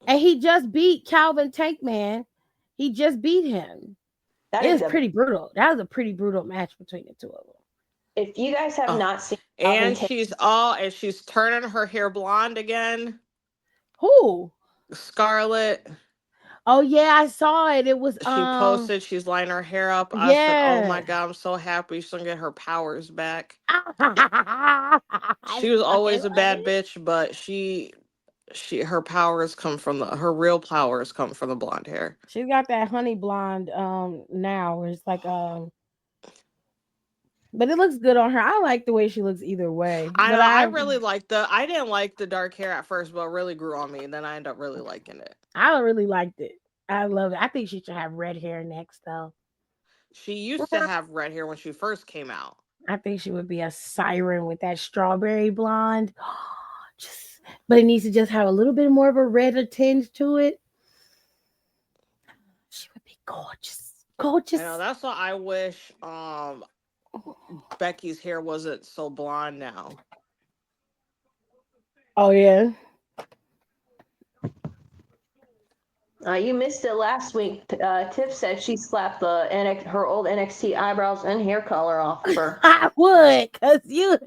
And he just beat Calvin Tankman. He just beat him. It was pretty brutal. That was a pretty brutal match between the two of them. If you guys have not seen, and she's turning her hair blonde again. Who? Scarlett. Oh yeah, I saw it. It was She posted, she's lining her hair up. I said, "Oh my yeah. god, I'm so happy she's gonna get her powers back." I She was fucking always a love bad it. bitch, but her powers come from her real powers come from the blonde hair. She's got that honey blonde now where it's like but it looks good on her. I like the way she looks either way. I But know. I didn't like the dark hair at first, but it really grew on me, and then I ended up really liking it. I really liked it. I love it. I think she should have red hair next though. She used to have red hair when she first came out. I think she would be a siren with that strawberry blonde. Just, but it needs to just have a little bit more of a redder tinge to it. She would be gorgeous. Gorgeous. I know. That's why I wish Becky's hair wasn't so blonde now. Oh yeah. You missed it last week. Tiff said she slapped her old NXT eyebrows and hair color off of her. I would, cause you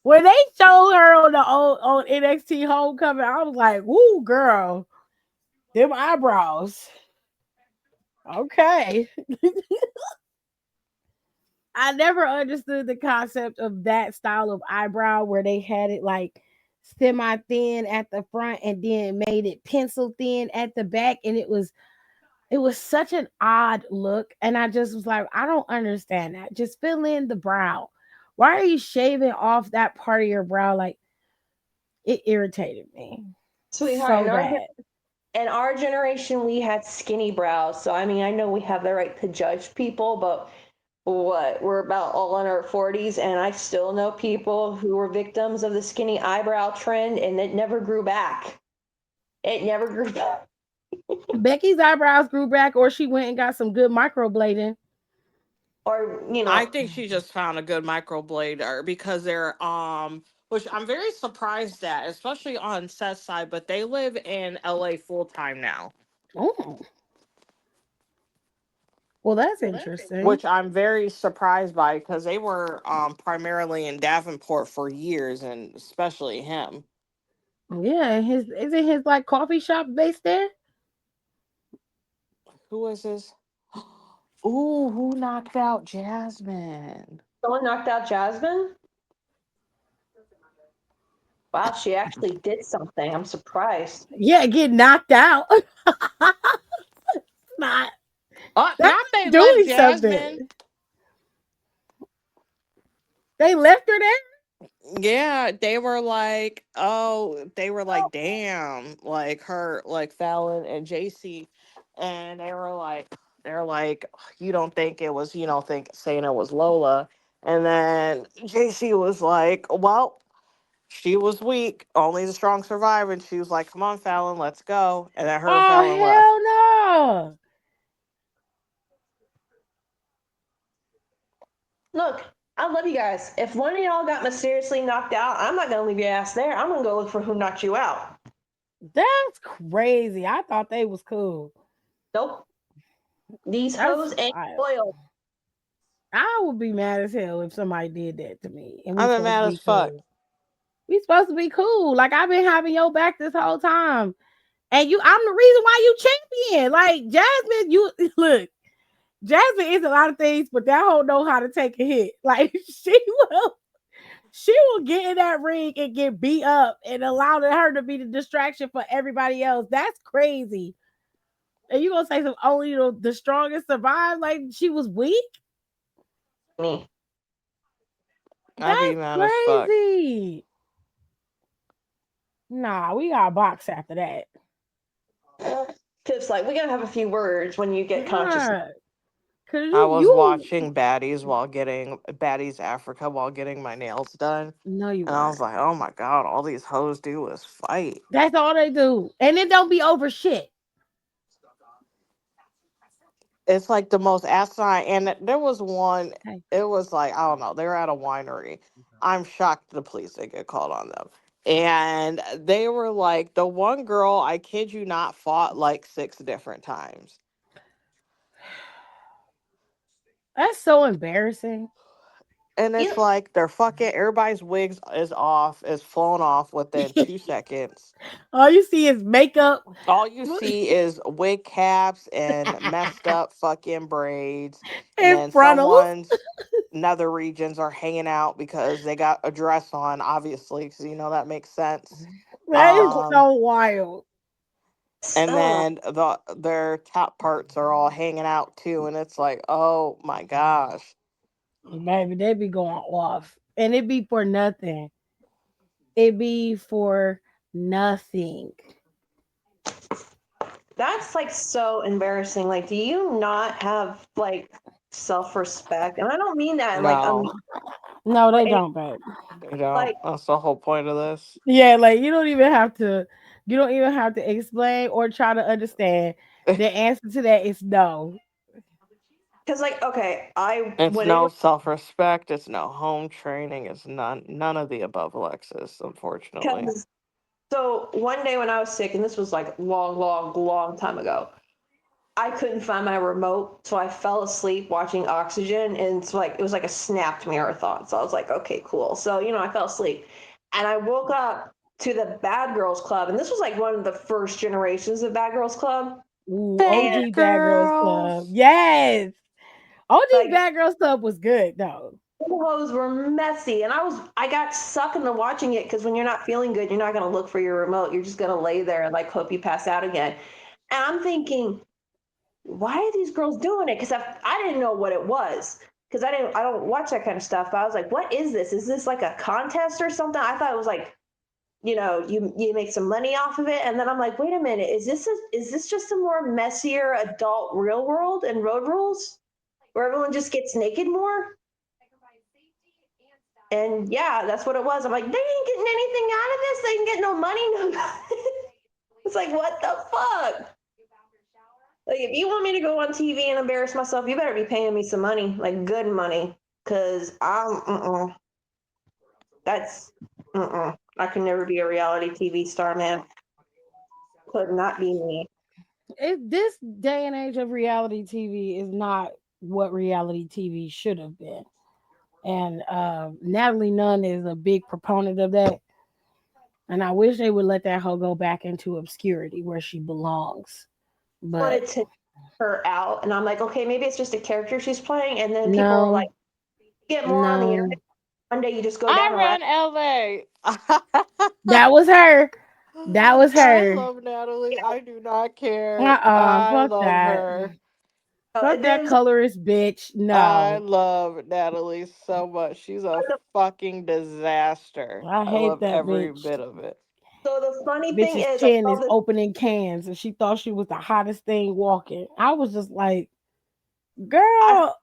when they showed her on the old NXT Homecoming, I was like, "Woo, girl, them eyebrows." Okay. I never understood the concept of that style of eyebrow where they had it like semi thin at the front and then made it pencil thin at the back, and it was such an odd look, and I just was like, I don't understand that. Just fill in the brow. Why are you shaving off that part of your brow? Like, it irritated me. Sweetheart, So bad. in our generation, we had skinny brows. So, I mean, I know we have the right to judge people, but we're about all in our 40s, and I still know people who were victims of the skinny eyebrow trend, and it never grew back. It never grew back. Becky's eyebrows grew back, or she went and got some good microblading. Or, I think she just found a good microblader because they're which I'm very surprised at, especially on Seth's side, but they live in LA full time now. Oh. Well, that's interesting. Which I'm very surprised by because they were primarily in Davenport for years, and especially him. Yeah, isn't his like coffee shop based there? Who is this? Ooh, who knocked out Jasmine? Someone knocked out Jasmine? Wow, she actually did something. I'm surprised. Yeah, get knocked out. Not Not they doing left Jasmine. something. They left her there? Yeah, they were like, damn, like her, like Fallon and JC, and they're like, you don't think it was, saying it was Lola, and then JC was like, well, she was weak, only the strong survive, and she was like, come on, Fallon, let's go, and then her and Oh Fallon left. hell no. Look, I love you guys. If one of y'all got mysteriously knocked out, I'm not gonna leave your ass there. I'm gonna go look for who knocked you out. That's crazy. I thought they was cool. Nope. These That's hoes ain't wild. loyal. I would be mad as hell if somebody did that to me. And I'm mad as fuck. We supposed to be cool. Like I've been having your back this whole time. And I'm the reason why you champion. Like Jasmine, you look, Jasmine is a lot of things, but that hoe know how to take a hit. Like she will get in that ring and get beat up and allow her to be the distraction for everybody else. That's crazy. And you gonna say some only the strongest survive? Like she was weak? Me. I'd be mad as fuck. Crazy. Nah, we got a box after that. Tips like we gotta have a few words when you get conscious. I was watching Baddies Africa while getting my nails done. No, you and I was like, oh my god, all these hoes do is fight. That's all they do. And it don't be over shit. It's like the most asinine. And there was one, it was like, I don't know, they were at a winery. I'm shocked the police didn't get called on them. And they were like, the one girl, I kid you not, fought like 6 different times. That's so embarrassing. And it's like they're fucking everybody's wigs is flown off within 2 seconds. All you see is makeup. All you see is wig caps and messed up fucking braids. And And then frontals. someone's nether regions are hanging out because they got a dress on, obviously, because that makes sense. That is so wild. And then their top parts are all hanging out too, and it's like, oh my gosh. Baby, they be going off. And it be for nothing. It be for nothing. That's like so embarrassing. Like, do you not have like self-respect? And I don't mean that in, like No, they like, don't, babe. They don't. like That's the whole point of this. Yeah, like you don't even have to explain or try to understand. The answer to that is no. because like okay, It's when no anyone self-respect. It's no home training. It's none of the above, Alexis. Unfortunately. because so one day when I was sick, and this was like long time ago, I couldn't find my remote, so I fell asleep watching Oxygen, and it's like it was like a snapped marathon. So I was like, okay, cool. So I fell asleep, and I woke up to the Bad Girls Club, and this was like one of the first generations of Bad Girls Club. Ooh, Bad OG Bad Girls Club. girls. Yes. OG Like Bad Girls Club was good though. the clothes were messy, and I got sucked into watching it because when you're not feeling good, you're not gonna look for your remote. You're just gonna lay there and like hope you pass out again. And I'm thinking, why are these girls doing it? Because I didn't know what it was because I don't watch that kind of stuff. But I was like, what is this? Is this like a contest or something? I thought it was like, you make some money off of it, and then I'm like, wait a minute, is this just a more messier adult real world and road rules where everyone just gets naked more? And yeah, that's what it was. I'm like, they ain't getting anything out of this. They ain't getting no money. No. It's like, what the fuck? Like, if you want me to go on TV and embarrass myself, you better be paying me some money, like good money, because that's, I could never be a reality TV star, man. Could not be me. This day and age of reality TV is not what reality TV should have been. And Natalie Nunn is a big proponent of that. And I wish they would let that hoe go back into obscurity where she belongs. I wanted But to her out, and I'm like, okay, maybe it's just a character she's playing, and then people were no, like, get more on the no. internet. One day you just go down I a ran rabbit. LA. That was her. That was I her. love Natalie. I do not care. I Fuck love that. her. Fuck that There's colorist bitch. I No. love Natalie so much. She's a fucking disaster. I I hate love that every bitch. bit of it. so the funny thing Bitch's is, I chin saw is this. opening cans and she thought she was the hottest thing walking. I was just like, girl.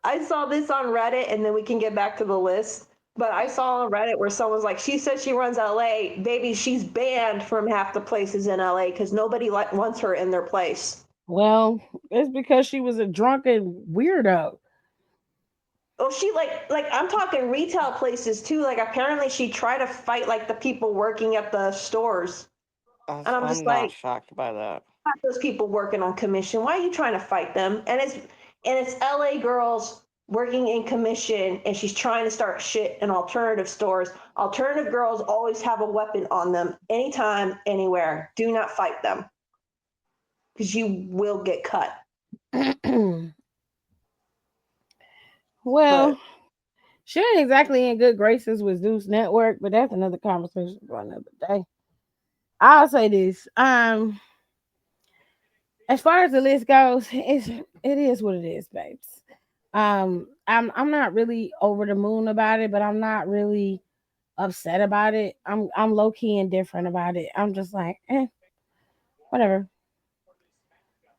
I saw this on Reddit, and then we can get back to the list. But I saw on Reddit where someone's like, she said she runs LA. Baby, she's banned from half the places in LA because nobody wants her in their place. Well, it's because she was a drunken weirdo. Oh, she like I'm talking retail places too. Like apparently she tried to fight like the people working at the stores, and I'm I'm just not like, shocked by that. those people working on commission. Why are you trying to fight them? And it's LA girls working in commission, and she's trying to start shit in alternative stores. Alternative girls always have a weapon on them, anytime, anywhere. Do not fight them, because you will get cut. Well, But she ain't exactly in good graces with Zeus Network, but that's another conversation for another day. I'll say this. As far as the list goes, it is what it is, babes. I'm not really over the moon about it, but I'm not really upset about it. I'm low key indifferent about it. I'm just like, whatever.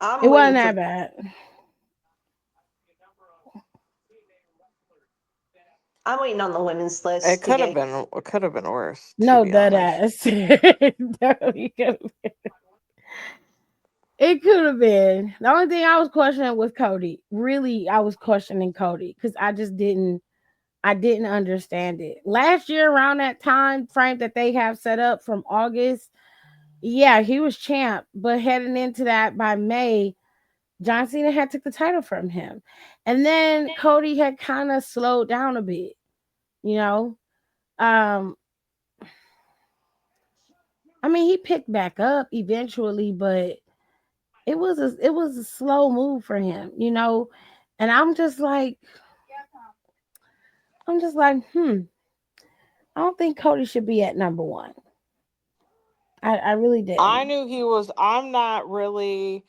I'm It wasn't waiting for. that bad. I'm waiting on the women's It list to could have get. been worse, to No, be that honest. ass. It could have been. The only thing I was questioning was Cody. Really, I was questioning Cody because I didn't understand it. Last year, around that time frame that they have set up from August, yeah, he was champ. But heading into that by May, John Cena had took the title from him. And then Cody had kind of slowed down a bit, you know. Um, I mean, he picked back up eventually, but it was a slow move for him, you know. And I'm just like, I don't think Cody should be at number one. I really I didn't. knew he was. I'm not really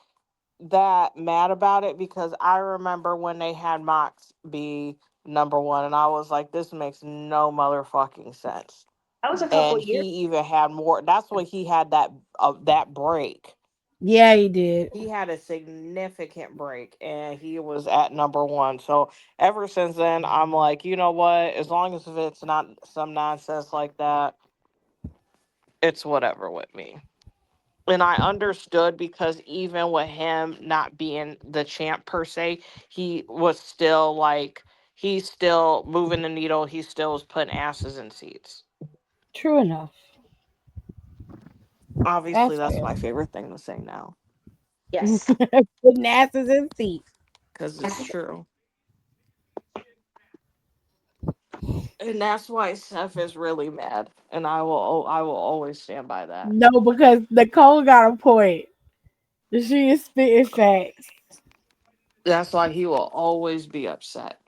that mad about it because I remember when they had Mox be number one, and I was like, this makes no motherfucking sense. That was a couple And he years. even had more. That's when he had that break. Yeah, he did. He had a significant break, and he was at number one. So ever since then, I'm like, you know what? As long as it's not some nonsense like that, it's whatever with me. And I understood because even with him not being the champ per se, he was still like he's still moving the needle. He still was putting asses in seats. True enough. Obviously, That's that's fair. my favorite thing to say now Yes. Putting asses in seats. because it's true. And that's why Seth is really mad, and I will always stand by that. No, because Nicole got a point. She is spitting facts. That's why he will always be upset.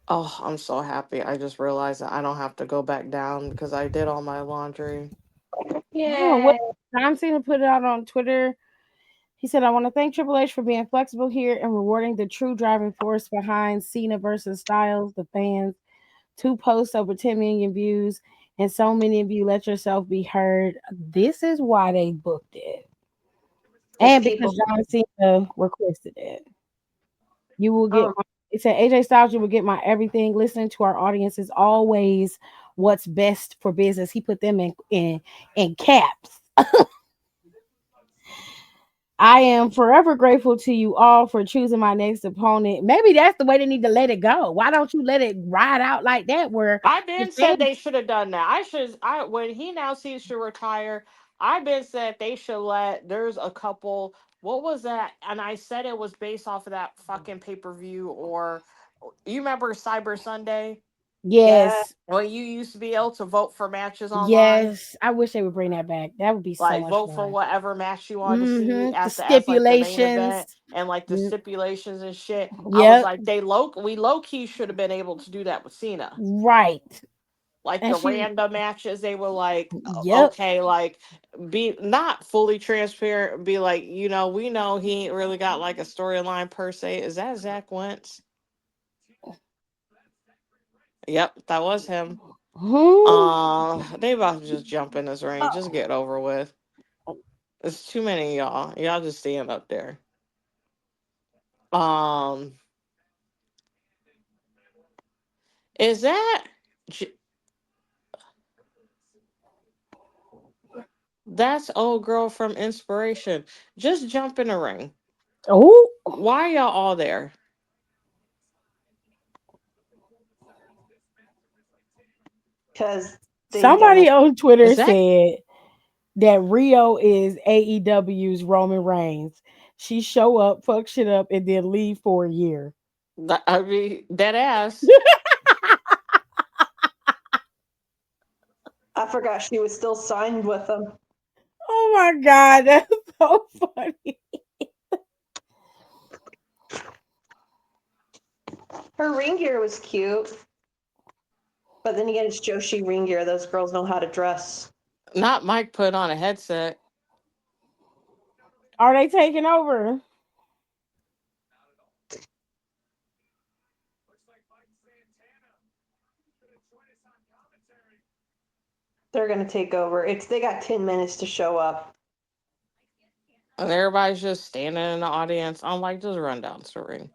Oh, I'm so happy. I just realized that I don't have to go back down because I did all my laundry. Oh, what Yay. John Cena put it out on Twitter. He said, I want to thank Triple H for being flexible here and rewarding the true driving force behind Cena versus Styles, the fans. Two posts over 10 million views, and so many of you let yourself be heard. This is why they booked it. Because And people. because John Cena requested it. You will get Um, my, it said AJ Styles, you will get my everything. Listening to our audience is always what's best for business. He put them in caps. I am forever grateful to you all for choosing my next opponent. Maybe that's the way they need to let it go. Why don't you let it ride out like that? Where I've the been said fans, they should have done that. I when he now sees to retire, I've been said they should let there's a couple what was that? And I said it was based off of that fucking pay-per-view or you remember Cyber Sunday? yeah. yes, When you used to be able to vote for matches online? yes, I wish they would bring that back. That would be so Like much vote for fun. whatever match you wanted to see The as like the main stipulations. event and like the Mm, stipulations and shit. I was yep, like, we low key should have been able to do that with Cena. right. Like And the she, random matches, they were like, yep. okay, like be not fully transparent, be like, we know he ain't really got like a storyline per se. Is that Zach Wentz? Yep, that was him. Hmm. They about to just jump in this ring. Just Oh, get it over with. It's too many of y'all. Y'all just stand up there. Um, is that J- that's old girl from Inspiration? Just jump in the ring. Oh, Why are y'all all there? because they somebody don't. on Twitter Is that said that Rio is AEW's Roman Reigns. She show up, fuck shit up, and then leave for a year. I mean dead ass? I forgot she was still signed with them. Oh my god, that's so funny. Her ring gear was cute, but then again, it's Joshi ring gear. Those girls know how to dress. Not Mike put on a headset. Are they taking over? They're gonna take over. They got 10 minutes to show up. And everybody's just standing in the audience. I'm like, just run down to the ring.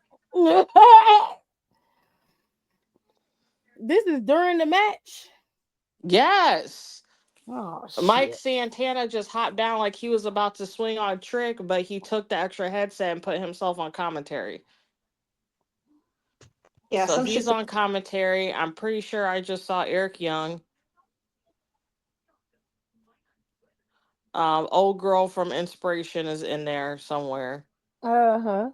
This is during the match. Yes. Oh Mike shit. Santana just hopped down like he was about to swing on a trick, but he took the extra headset and put himself on commentary. Yeah, So some shit. he's on commentary. I'm pretty sure I just saw Eric Young. Old girl from Inspiration is in there somewhere. Uh-huh.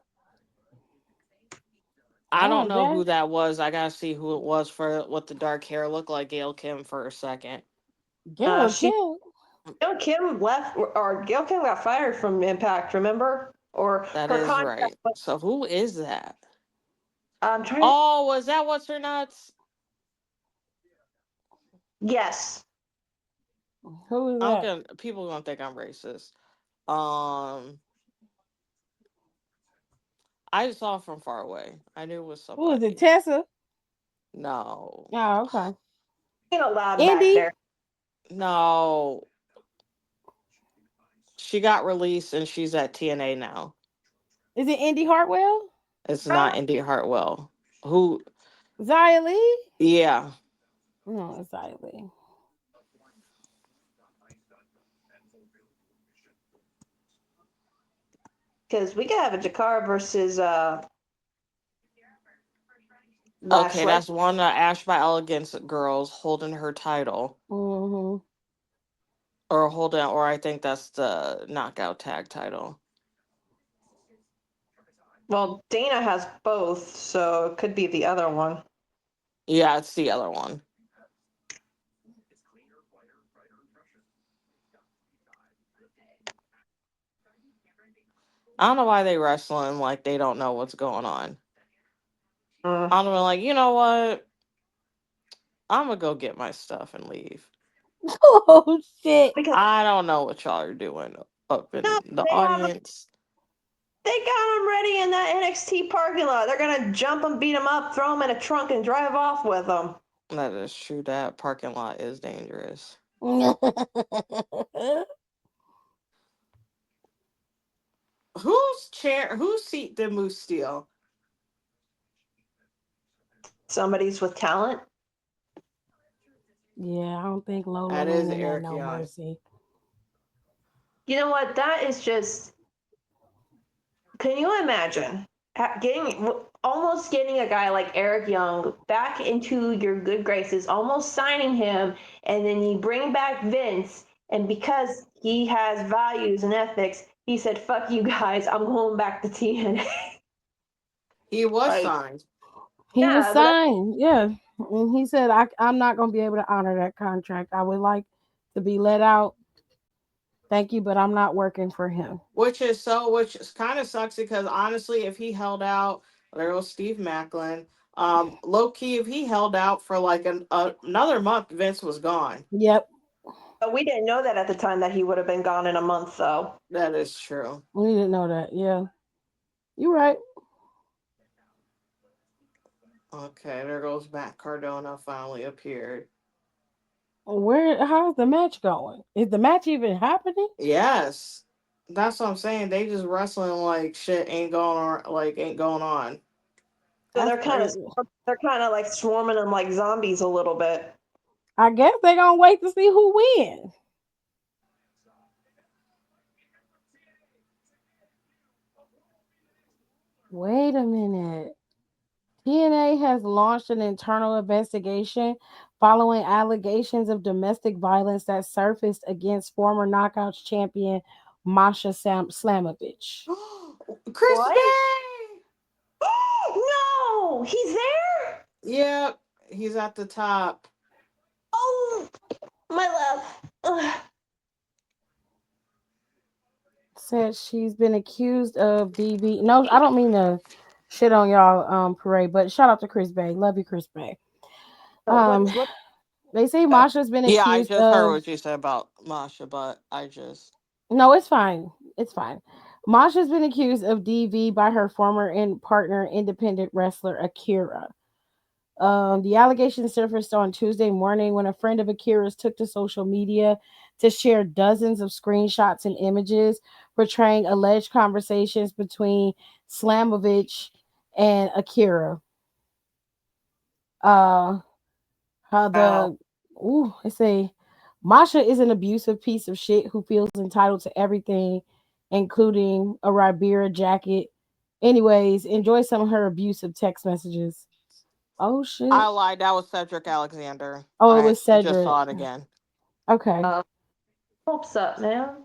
I don't Oh, know Jack. who that was. I gotta see who it was for what the dark hair looked like. Gail Kim for a second. Girl, She Kim. Gail Kim left, or Gail Kim got fired from Impact. Remember, or That her is contract. right. So who is that? I'm trying. Oh, was that what's her nuts? Yes. Who is I'm that? gonna people gonna think I'm racist. Um, I just saw it from far away. I knew it was Who is it? somebody. Tessa? No, Oh, okay. You know, loud back Indy? there. no. She got released and she's at TNA now. Is it Indy Hartwell? It's not Indy Hartwell. Who? Zia Lee? Yeah. No, it's Zia Lee. Because we could have a Jakar versus Okay, Lashley. that's one of Ash by Elegance girls holding her title. Mm-hmm. Or I think that's the knockout tag title. Well, Dana has both, so it could be the other one. Yeah, it's the other one. I don't know why they wrestling like they don't know what's going on. Mm. I'm like, you know what? I'm gonna go get my stuff and leave. Oh, shit. Because I don't know what y'all are doing up in no, the they have audience. they got him ready in that NXT parking lot. They're gonna jump him, beat him up, throw him in a trunk, and drive off with him. That is true. That parking lot is dangerous. Whose seat did Moose steal? Somebody's with talent. Yeah, I don't think Lola That went is in there Eric no Young. mercy. You know what? That is just. Can you imagine almost getting a guy like Eric Young back into your good graces, almost signing him, and then you bring back Vince, and because he has values and ethics, he said, "Fuck you guys, I'm going back to TNA." He was Like, signed. He was yeah, but signed, yeah. And he said, I'm not going to be able to honor that contract. I would like to be let out. Thank you, but I'm not working for him. Which kind of sucks because honestly, if he held out, there was Steve Macklin. Low key, if he held out for like another month, Vince was gone. Yep, we didn't know that at the time that he would have been gone in a month, though. That is true. we didn't know that. Yeah, you're right. Okay, there goes Matt Cardona finally appeared. How's the match going? Is the match even happening? Yes, that's what I'm saying. They just wrestling like shit ain't going on. So That's crazy. they're kind of like swarming them like zombies a little bit. I guess they're going to wait to see who wins. Wait a minute. TNA has launched an internal investigation following allegations of domestic violence that surfaced against former Knockouts champion Masha Slamovich. Chris What? Bay. No, he's there. Yep, he's at the top. Oh, my love. Ugh. Said she's been accused of DV. No, I don't mean to shit on y'all parade, but shout out to Chris Bay. Love you, Chris Bay. Um, What? they say Masha's been Yeah, I accused just heard of. what you said about Masha, but I just No, it's fine. It's fine. Masha's been accused of DV by her former partner, independent wrestler Akira. The allegation surfaced on Tuesday morning when a friend of Akira's took to social media to share dozens of screenshots and images portraying alleged conversations between Slamovich and Akira. Uh, how Wow. the I say Masha is an abusive piece of shit who feels entitled to everything, including a Ribera jacket. Anyways, enjoy some of her abusive text messages. Oh shit. I lied. That was Cedric Alexander. Oh, it I was just Cedric. saw it again. Okay. Hopes up, man.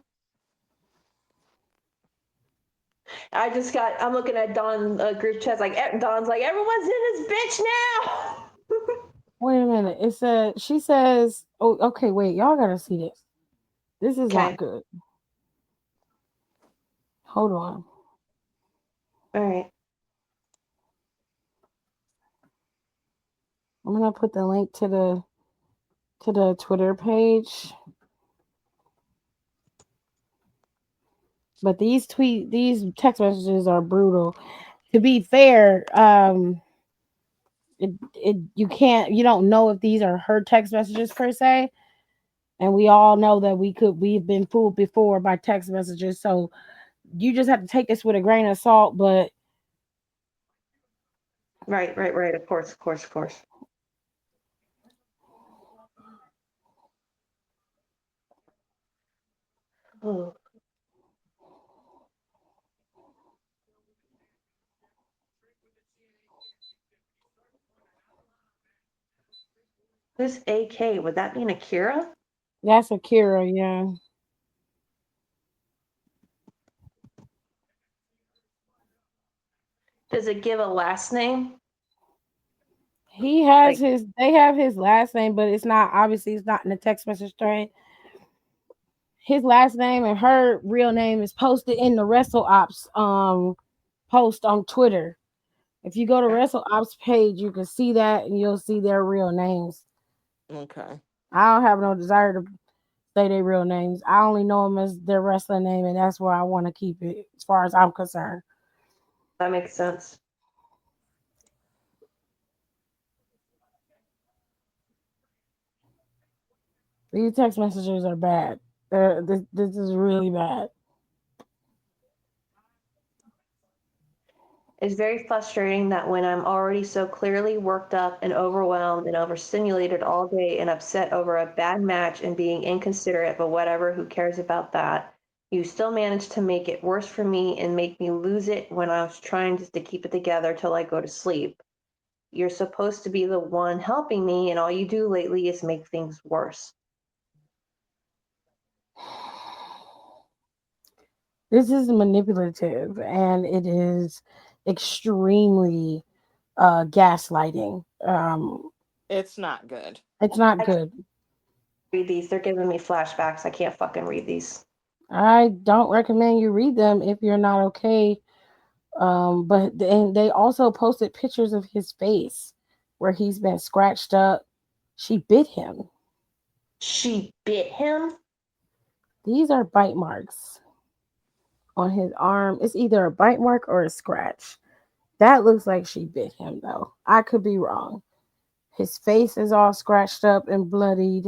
I'm looking at Dawn group chats, like, Dawn's like, everyone's in this bitch now. Wait a minute. It said she says, "Oh, okay. Wait, y'all gotta see this. This is Okay. not good. Hold on. All right. I'm gonna put the link to the Twitter page. But these text messages are brutal. To be fair, you don't know if these are her text messages per se, and we all know that we've been fooled before by text messages. So you just have to take this with a grain of salt. But Right. Of course. Oh. Who's AK? Would that mean Akira? that's Akira, yeah. Does it give a last name? He has Like, they have his last name, but it's not obviously it's not in the text message thread. His last name and her real name is posted in the Wrestle Ops post on Twitter. If you go to Wrestle Ops page, you can see that and you'll see their real names. Okay. I don't have no desire to say their real names. I only know them as their wrestling name, and that's where I want to keep it as far as I'm concerned. that makes sense. These text messages are bad. This is really bad. It's very frustrating that when I'm already so clearly worked up and overwhelmed and overstimulated all day and upset over a bad match and being inconsiderate, but whatever, who cares about that? You still manage to make it worse for me and make me lose it when I was trying just to keep it together till I go to sleep. You're supposed to be the one helping me, and all you do lately is make things worse. This is manipulative and it is extremely gaslighting. It's not good. It's not I can't good. read these. They're giving me flashbacks. I can't fucking read these. I don't recommend you read them if you're not okay. But then they also posted pictures of his face where he's been scratched up. She bit him. She bit him? These are bite marks on his arm. It's either a bite mark or a scratch. That looks like she bit him, though. I could be wrong. His face is all scratched up and bloodied.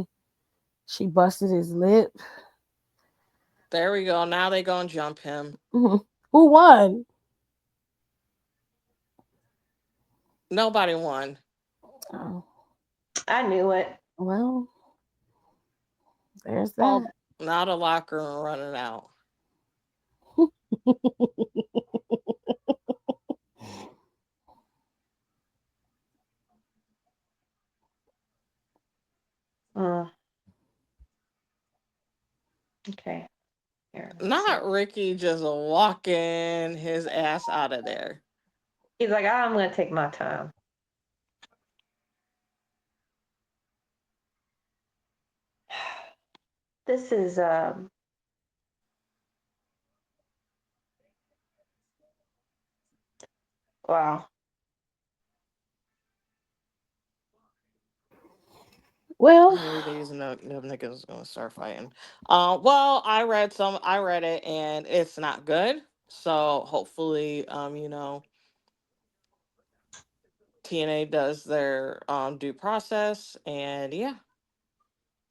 She busted his lip. There we go. Now they gonna jump him. Who won? Nobody won. Oh, I knew it. well, there's Oh, that. now the locker room running out. Uh, okay. Here, Not Ricky just walking his ass out of there. he's like, I'm gonna take my time. This is wow. Well, I knew these no niggas gonna start fighting. Well, I read it and it's not good. So hopefully, TNA does their due process and yeah.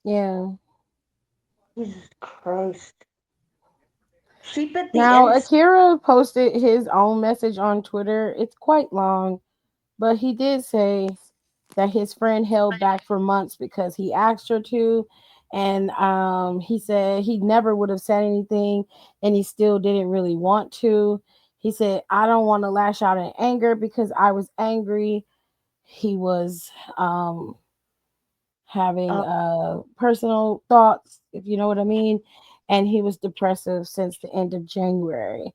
yeah. Jesus Christ. She bit the Now, ins. Akira posted his own message on Twitter. It's quite long, but he did say that his friend held back for months because he asked her to. And he said he never would have said anything and he still didn't really want to. He said, I don't want to lash out in anger because I was angry. He was having personal thoughts, if you know what I mean. And he was depressive since the end of January.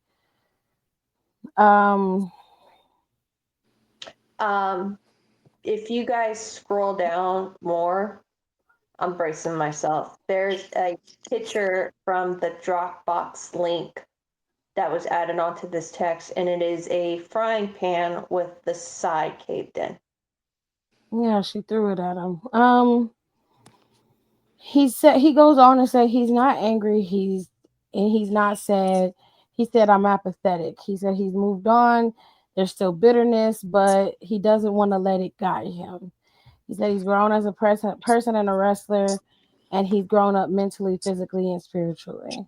If you guys scroll down more, I'm bracing myself. There's a picture from the Dropbox link that was added onto this text, and it is a frying pan with the side caved in. Yeah, she threw it at him. He said he goes on to say he's not angry, he's not sad. He said I'm apathetic. He said he's moved on. There's still bitterness, but he doesn't want to let it guide him. He said he's grown as a person and a wrestler, and he's grown up mentally, physically, and spiritually.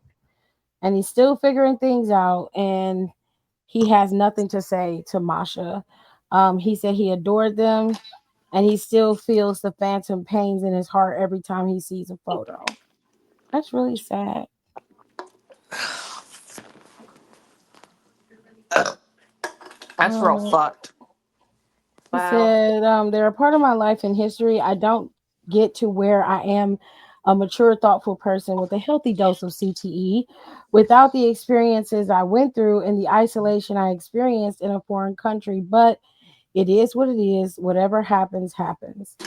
And he's still figuring things out, and he has nothing to say to Masha. He said he adored them, and he still feels the phantom pains in his heart every time he sees a photo. That's really sad. That's real fucked. He Wow. said, they're a part of my life and history. I don't get to where I am a mature, thoughtful person with a healthy dose of CTE without the experiences I went through and the isolation I experienced in a foreign country. But it is what it is. Whatever happens, happens.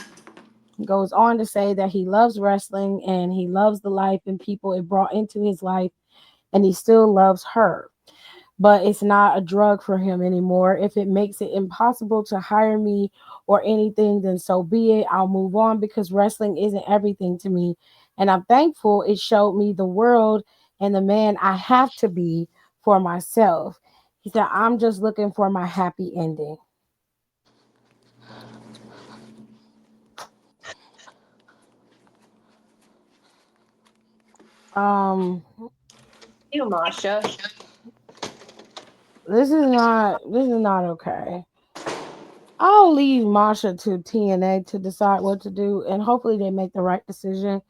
He goes on to say that he loves wrestling and he loves the life and people it brought into his life, and he still loves her. But it's not a drug for him anymore. If it makes it impossible to hire me or anything, then so be it. I'll move on because wrestling isn't everything to me. And I'm thankful it showed me the world and the man I have to be for myself. He said, I'm just looking for my happy ending. Um, You, Masha. this is not okay. I'll leave Masha to TNA to decide what to do, and hopefully they make the right decision.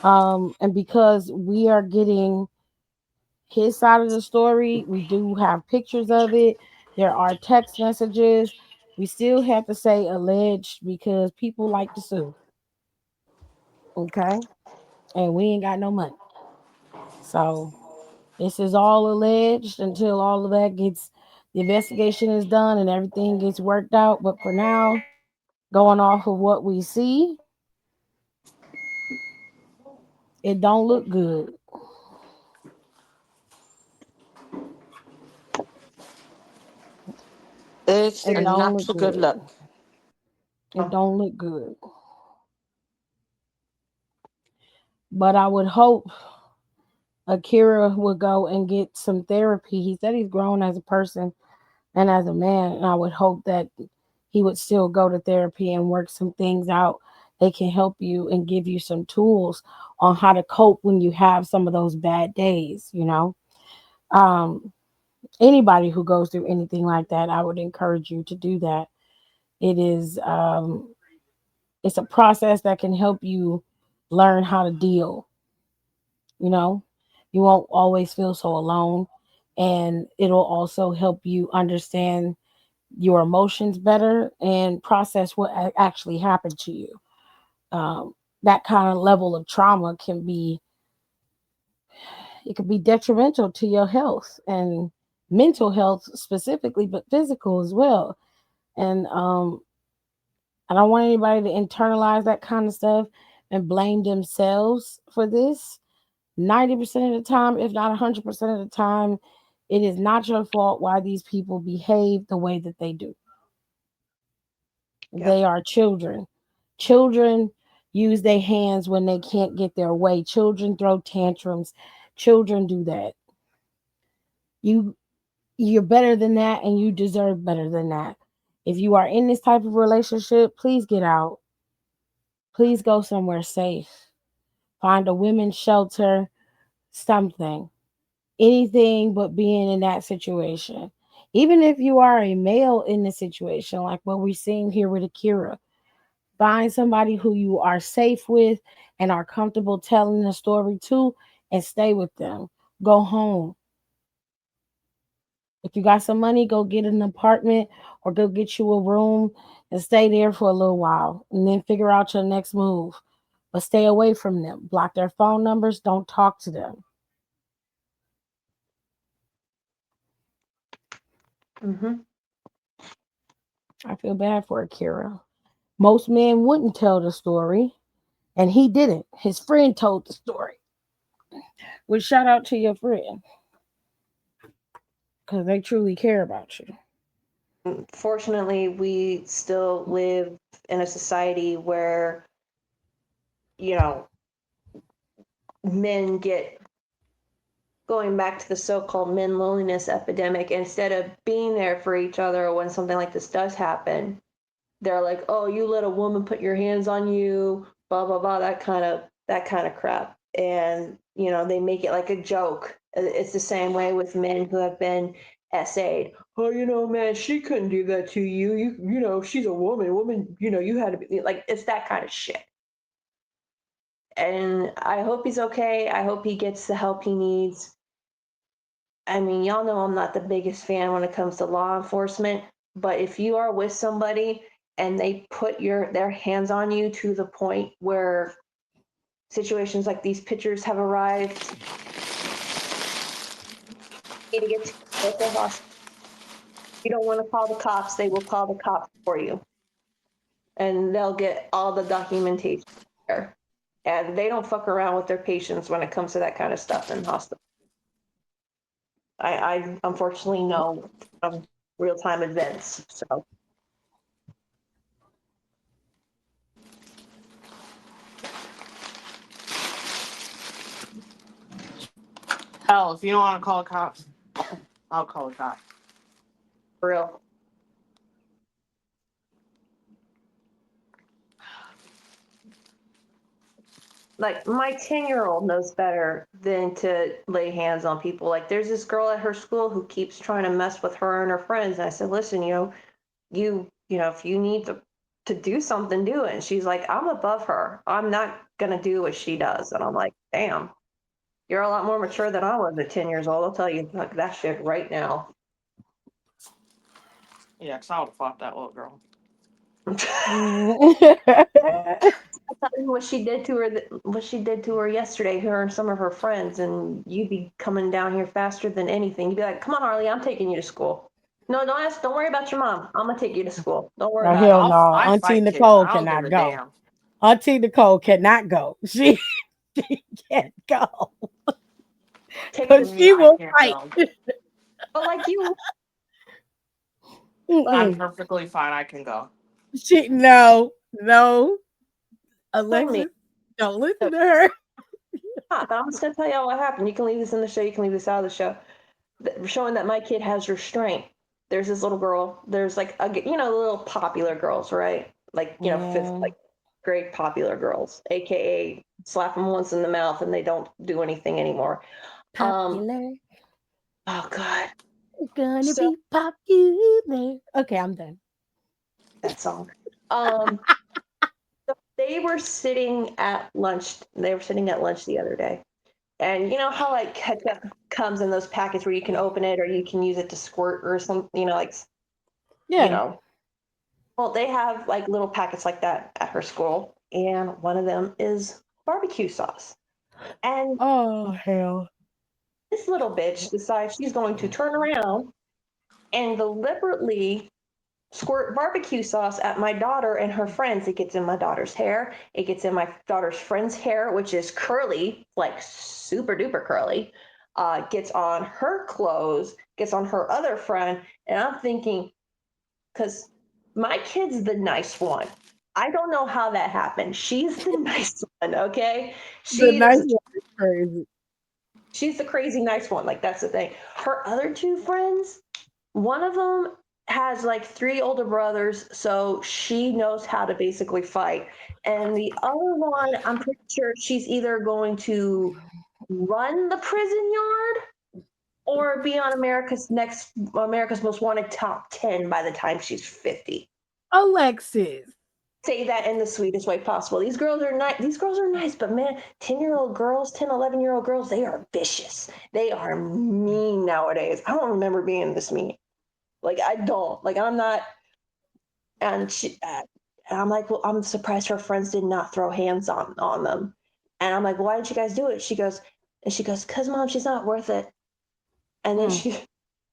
And because we are getting his side of the story, we do have pictures of it. There are text messages. We still have to say alleged because people like to sue. Okay, and we ain't got no money, so this is all alleged until all of that gets the investigation is done and everything gets worked out. But for now, going off of what we see, it don't look good. It's It There's don't not look so good good. look. It don't look good. But I would hope Akira would go and get some therapy. He said he's grown as a person and as a man, and I would hope that he would still go to therapy and work some things out. They can help you and give you some tools on how to cope when you have some of those bad days, you know. Um, Anybody who goes through anything like that, I would encourage you to do that. It is it's a process that can help you learn how to deal, you know. You won't always feel so alone, and it'll also help you understand your emotions better and process what actually happened to you. That kind of level of trauma can be, it could be detrimental to your health and mental health specifically, but physical as well. And I don't want anybody to internalize that kind of stuff and blame themselves for this. 90% of the time, if not 100% of the time, it is not your fault why these people behave the way that they do. Yep. They are children. Children use their hands when they can't get their way. Children throw tantrums. Children do that. You you're better than that and you deserve better than that. If you are in this type of relationship, please get out. Please go somewhere safe. Find a women's shelter, something. Anything but being in that situation. Even if you are a male in the situation, like what we're seeing here with Akira, find somebody who you are safe with and are comfortable telling the story to and stay with them. Go home. If you got some money, go get an apartment or go get you a room and stay there for a little while and then figure out your next move. But stay away from them. Block their phone numbers. Don't talk to them. Mm-hmm. I feel bad for Akira. Most men wouldn't tell the story, and he didn't. His friend told the story. Which shout out to your friend because they truly care about you. Fortunately, we still live in a society where, you know, men get going back to the so-called men loneliness epidemic. Instead of being there for each other when something like this does happen, they're like, oh, you let a woman put your hands on you, blah blah blah, that kind of crap. And they make it like a joke. It's the same way with men who have been SA'd. Oh, man, she couldn't do that to you. She's a woman, you had to be like, it's that kind of shit. And I hope he's okay. I hope he gets the help he needs. I mean, y'all know I'm not the biggest fan when it comes to law enforcement, but if you are with somebody and they put their hands on you to the point where situations like these pictures have arrived, you need to get to a local hospital. You don't want to call the cops, they will call the cops for you. And they'll get all the documentation there. And they don't fuck around with their patients when it comes to that kind of stuff in hospital. I unfortunately know from real-time events, so. Hell, if you don't want to call the cops, I'll call the cops. For real. Like, my 10-year-old knows better than to lay hands on people. Like, there's this girl at her school who keeps trying to mess with her and her friends. And I said, listen, if you need to do something, do it. And she's like, I'm above her. I'm not going to do what she does. And I'm like, damn, you're a lot more mature than I was at 10 years old. I'll tell you that shit right now. Yeah, because I would have fought that little girl. I'll tell you what she did to her yesterday, her and some of her friends, and you'd be coming down here faster than anything. You'd be like, come on, Harley, I'm taking you to school. No, don't worry about your mom. I'm gonna take you to school. Don't worry No, about it. hell no. I Auntie fight kids. Nicole I don't give cannot a go. damn. Auntie Nicole cannot go. She can't go. Because she I will can't fight. go. But like you, I'm perfectly fine. I can go. No. told Alexis, me. don't listen to her. But I'm just gonna tell y'all what happened. You can leave this in the show. You can leave this out of the show. Showing that my kid has restraint. There's this little girl. There's like little popular girls, right? Like fifth like grade popular girls, aka slap them once in the mouth and they don't do anything anymore. Popular. Oh God. Gonna be popular. Okay, I'm done. That song. So they were sitting at lunch. They were sitting at lunch the other day. And you know how like ketchup comes in those packets where you can open it or you can use it to squirt or something, Yeah. Well, they have like little packets like that at her school, and one of them is barbecue sauce. And Oh hell. this little bitch decides she's going to turn around and deliberately squirt barbecue sauce at my daughter and her friends. It gets in my daughter's hair. It gets in my daughter's friend's hair, which is curly, like super duper curly. Gets on her clothes, gets on her other friend. And I'm thinking, because my kid's the nice one. I don't know how that happened. She's the nice one, okay? The nice one is crazy. She's the crazy nice one. Like, that's the thing. Her other two friends, one of them has like 3 older brothers, so she knows how to basically fight. And the other one, I'm pretty sure she's either going to run the prison yard or be on America's Most Wanted top 10 by the time she's 50. Alexis. Say that in the sweetest way possible. These girls are nice, but man, 10-year-old girls, 10, 11-year-old girls, they are vicious. They are mean nowadays. I don't remember being this mean. Like, I don't. Like, I'm not. And I'm like, well, I'm surprised her friends did not throw hands on them. And I'm like, why did you guys do it? She goes, because mom, she's not worth it. And then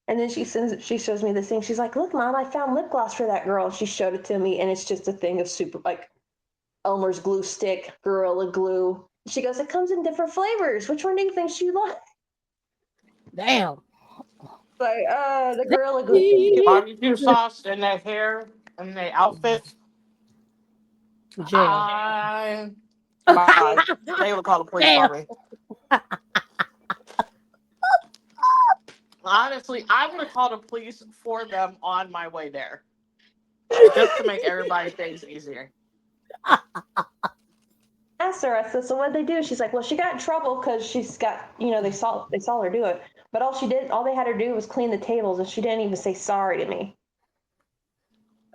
And then she shows me this thing. She's like, "Look, Mom, I found lip gloss for that girl." And she showed it to me, and it's just a thing of super like Elmer's glue stick, Gorilla Glue. She goes, "It comes in different flavors. Which one do you think she likes?" Damn. Like, the Gorilla Glue. Barbecue sauce and that hair and the outfit. Jail. Bye. They would call the police Damn. on me. Honestly, I would have called the police for them on my way there. Just to make everybody's days easier. Asked her, I said, "So what'd they do?" She's like, "Well, she got in trouble because she's got, they saw her do it. But all they had her do was clean the tables, and she didn't even say sorry to me."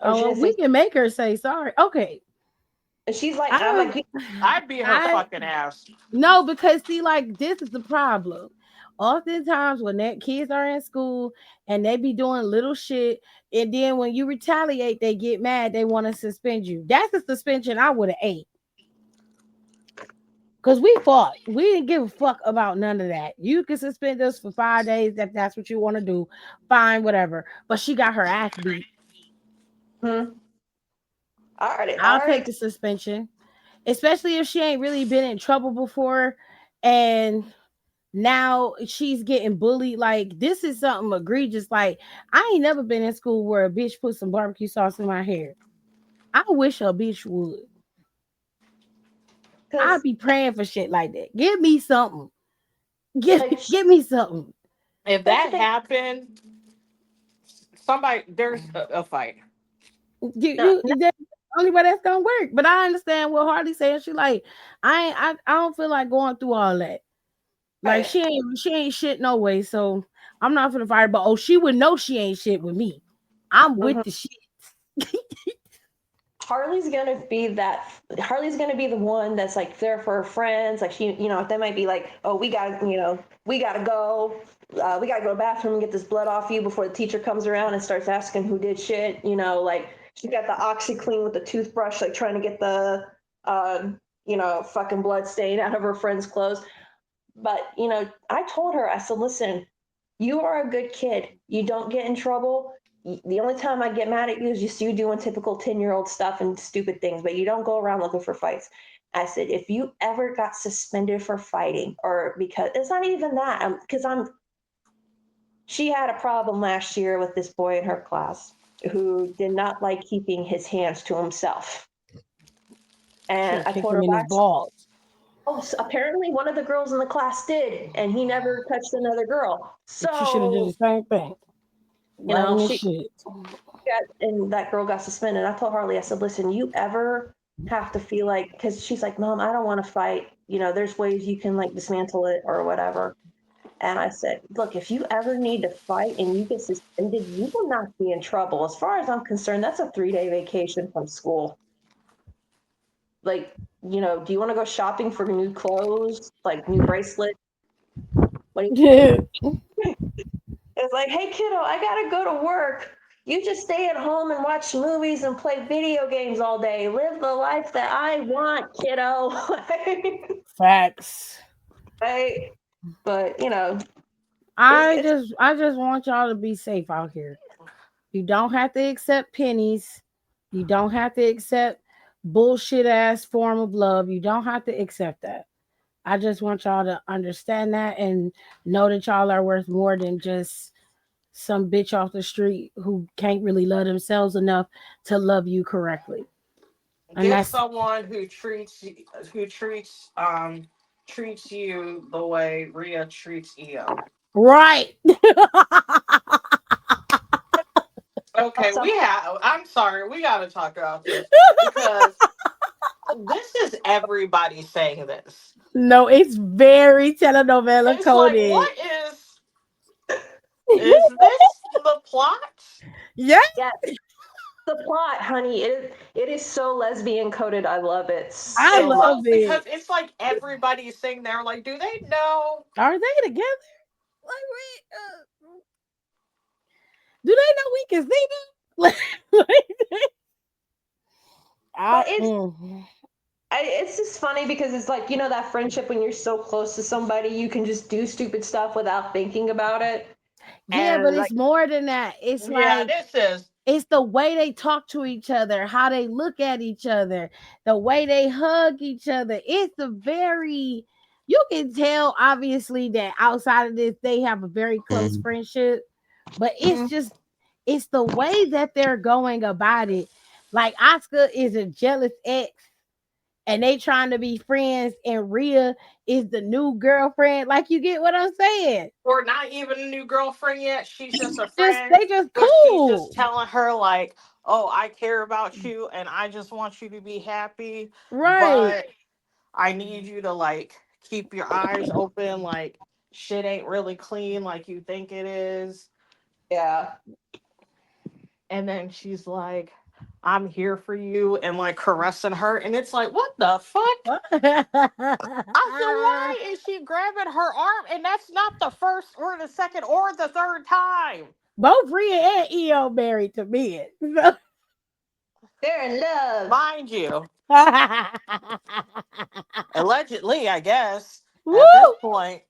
Or she Oh, didn't we say, can make her say sorry. Okay. and she's like, I'm like, I'd beat her fucking ass. No, because see, like, this is the problem. Oftentimes when that kids are in school and they be doing little shit, and then when you retaliate, they get mad, they want to suspend you. That's the suspension I would have ate. Because we fought. We didn't give a fuck about none of that. You can suspend us for 5 days if that's what you want to do. Fine, whatever. But she got her ass beat. I'll take the suspension. Especially if she ain't really been in trouble before and now she's getting bullied. Like, this is something egregious. Like, I ain't never been in school where a bitch put some barbecue sauce in my hair. I wish a bitch would. I'd be praying for shit like that. Give me something. Give me something. If that happened, there's a fight. That's the only way that's gonna work. But I understand what Harley's saying. She like, I don't feel like going through all that. Like, she ain't shit no way. So I'm not gonna fight her. But she would know she ain't shit with me. I'm with the shit. Harley's gonna be the one that's like there for her friends. Like, she, they might be like, "Oh, we gotta go. We gotta go to the bathroom and get this blood off you before the teacher comes around and starts asking who did shit." Like, she got the OxyClean with the toothbrush, like trying to get the fucking blood stain out of her friend's clothes. But I told her, I said, "Listen, you are a good kid. You don't get in trouble. The only time I get mad at you is just you doing typical 10-year-old stuff and stupid things, but you don't go around looking for fights." I said, "If you ever got suspended for fighting, or because it's not even that, she had a problem last year with this boy in her class who did not like keeping his hands to himself." And I told her, in his balls. "Oh, so apparently one of the girls in the class did, and he never touched another girl. So she should have done the same thing." And that girl got suspended. I told Harley, I said, "Listen, you ever have to feel like," because she's like, "Mom, I don't want to fight. There's ways you can like dismantle it or whatever." And I said, "Look, if you ever need to fight and you get suspended, you will not be in trouble. As far as I'm concerned, that's a 3-day vacation from school. Like, do you want to go shopping for new clothes, like new bracelet? What do you?" It's like, "Hey, kiddo, I gotta go to work. You just stay at home and watch movies and play video games all day. Live the life that I want, kiddo." Facts. Right? But I just want y'all to be safe out here. You don't have to accept pennies. You don't have to accept bullshit ass form of love. You don't have to accept that. I just want y'all to understand that and know that y'all are worth more than just some bitch off the street who can't really love themselves enough to love you correctly. And Get that's someone who treats you the way Rhea treats Io. right. Okay, I'm sorry, we gotta talk about this because this is everybody saying this. No, it's very telenovela It's coded. like, what is this the plot? Yeah. The plot, honey, it is so lesbian coded. I love it. I love it. Because it's like everybody's saying there, like, do they know? Are they together? Like, do they know we can see them? But it's just funny because it's like, that friendship when you're so close to somebody, you can just do stupid stuff without thinking about it. Yeah, but And it's like, more than that. It's yeah, like this is it's the way they talk to each other, how they look at each other, the way they hug each other. It's a very you can tell obviously that outside of this they have a very close friendship, but it's the way that they're going about it. Like Oscar is a jealous ex and they trying to be friends and Rhea is the new girlfriend. Like you get what I'm saying? or not even a new girlfriend yet. She's just a Just friend, they just but she's just cool. telling her like, "Oh, I care about you, and I just want you to be happy, Right. but I need you to like keep your eyes open. Like, shit ain't really clean like you think it is." Yeah. And then she's like, "I'm here for you," and like caressing her, and it's like, what the fuck? I said, why is she grabbing her arm? And that's not the first or the second or the third time. Both Rhea and EO married to men. So- They're in love. Mind you, allegedly, I guess, Woo! at this point.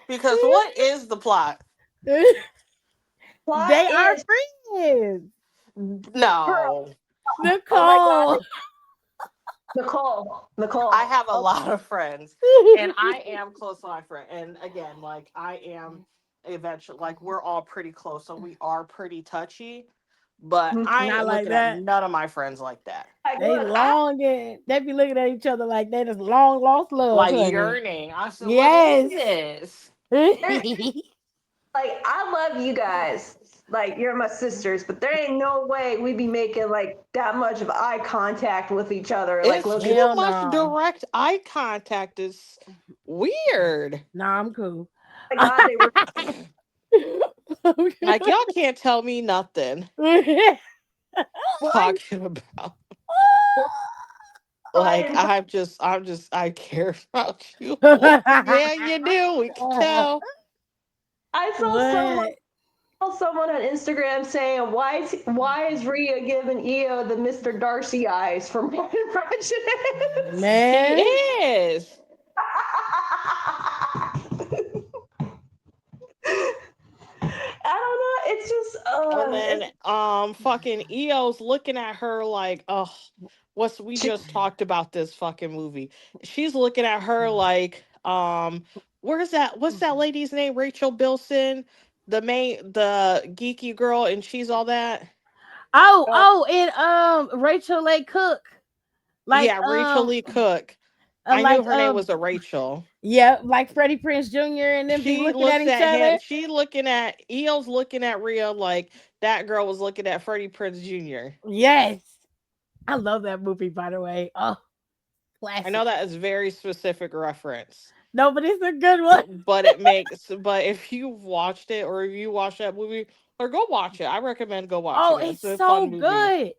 Because what is the plot? Plot They are is friends. girl. No. Oh my god, Nicole. Nicole. I have a Oh, lot of friends, and I am close to my friend. And again, like, I am eventually, like, we're all pretty close, so we are pretty touchy. But I Not ain't like looking at that. none of my friends like that. my They god, I long and they be looking at each other like they just long lost love, Like honey. yearning. I said, what is Yes. this? like I love you guys. Like you're my sisters, but there ain't no way we be making like that much of eye contact with each other. Like It's looking. too Hell much no. direct eye contact. Is weird. Nah, I'm cool. Oh my god, they were. Like, y'all can't tell me nothing. Why? Talking about like, Why? I care about you more. Yeah, you do. We can tell. I what? saw someone on Instagram saying why is Rhea giving Io the Mr. Darcy eyes from Pride and Prejudice? She Man. is. I don't know. It's just And then it's, fucking Eo's looking at her like, oh, what's we just talked about this fucking movie. She's looking at her like, where's that what's that lady's name? Rachel Bilson, the geeky girl, and she's all that. And Rachel Lake Cook. Like Yeah, Rachel Lee Cook. uh, I knew like her name was a Rachel. yeah, like Freddie Prince Jr. and them be She looking at looks each at him. other. She looking at Eo's looking at Rhea like that girl was looking at Freddie Prince Jr. Yes. I love that movie, by the way. Oh, I know classic. that is very specific reference, No, but it's a good one. but it makes. But if you've watched it or if you watch that movie, or go watch it, I recommend go Oh, watching it. It's it's a so fun movie. good.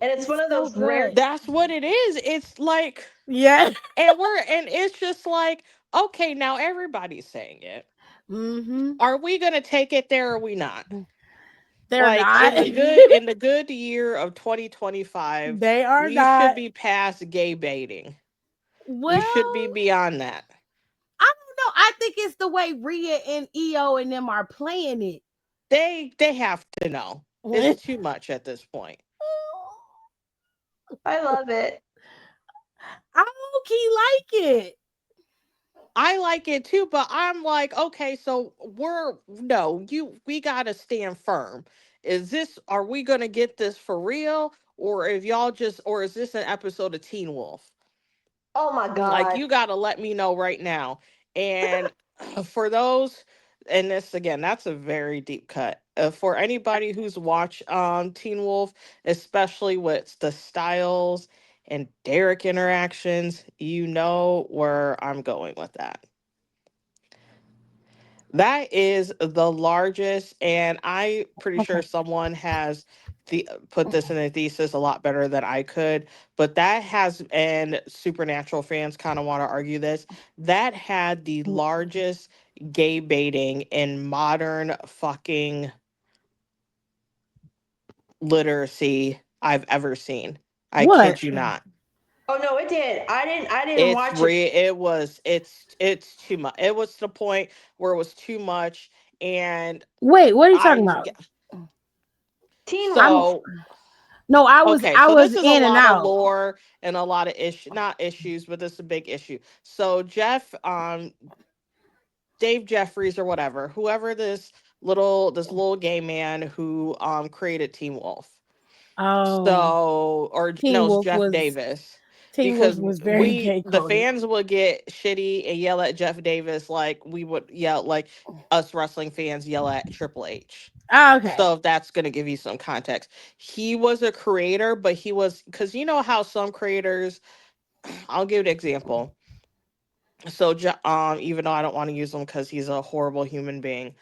and it's It's one of so those rare. good. That's what it is. It's like, Yeah. and it's just like, okay, now everybody's saying it. Mm-hmm. Are we gonna take it there or are we not? They're Like not. in the good year of 2025, They are we should not. be past gay baiting. We should be Well, beyond that. I don't know. I think it's the way Rhea and EO and them are playing it. They have to know. It's too much at this point. I love it. I low key like it. I like it too, but I'm like, okay, so we gotta stand firm. Is this are we gonna get this for real? Or if y'all just or is this an episode of Teen Wolf? Oh my Like, god. you gotta let me know right now. And for those, and this again, that's a very deep cut. For anybody who's watched Teen Wolf, especially with the Styles and Derek interactions, you know where I'm going with that. That is the largest, and I pretty sure Okay. someone has put this in a thesis a lot better than I could. But that has, and Supernatural fans kind of want to argue this. That had the largest gay baiting in modern fucking literacy I've ever seen. I What? kid you not. Oh no, it did. I didn't watch it. It's too much. It was to the point where it was too much, And Wait, what are you talking I about? Teen I'm Wolf. no, I was okay, I so was this is a in and lot of out. lore and a lot of not issues, but this is a big issue. So Jeff, Dave Jeffries or whatever, whoever this little gay man who created Teen Wolf. Oh, So, or Teen no, it's Wolf Jeff was Davis. Teen Wolf Because was very we, gay, the Cody. fans, would get shitty and yell at Jeff Davis like we would yell, like us wrestling fans yell at Triple H. Okay. So, if that's going to give you some context, he was a creator, but he was, because you know how some creators, I'll give an example. So, even though I don't want to use him because he's a horrible human being,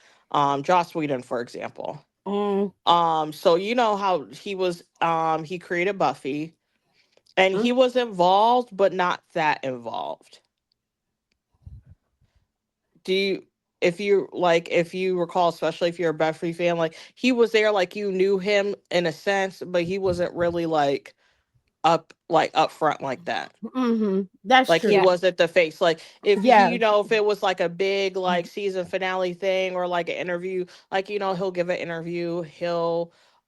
Joss Whedon, for example. Mm, So you know how he created Buffy, and Mhm. he was involved, but not that involved. Do you, if you recall, especially if you're a Buffy fan, like he was there, like you knew him in a sense, but he wasn't really up front like that. that's Like he true. Yeah. wasn't the face. Like if he, Yeah. if it was like a big like season finale thing or like an interview, like he'll give an interview.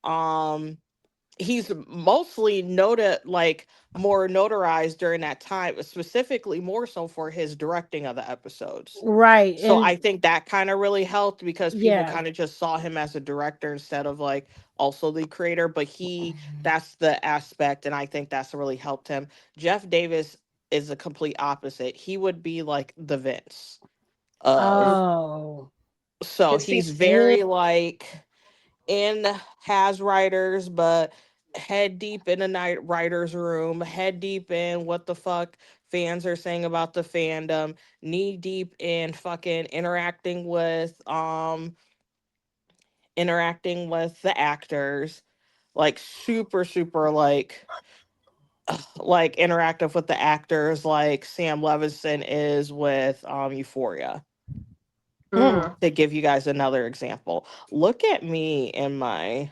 Um he's mostly noted, like more notarized during that time, specifically more so for his directing of the episodes. Right. So And I think that kind of really helped because people yeah. kind of just saw him as a director instead of like also the creator. But that's the aspect, and I think that's really helped him. Jeff Davis is a complete opposite. He would be like the Vince of, Oh. so Cause see, he's Eh, very like in has writers, but head deep in the night writers room, head deep in what the fuck fans are saying about the fandom, knee deep in fucking interacting with the actors, like super super like interactive with the actors, like Sam Levinson is with Euphoria. mm. To give you guys another example, look at me in my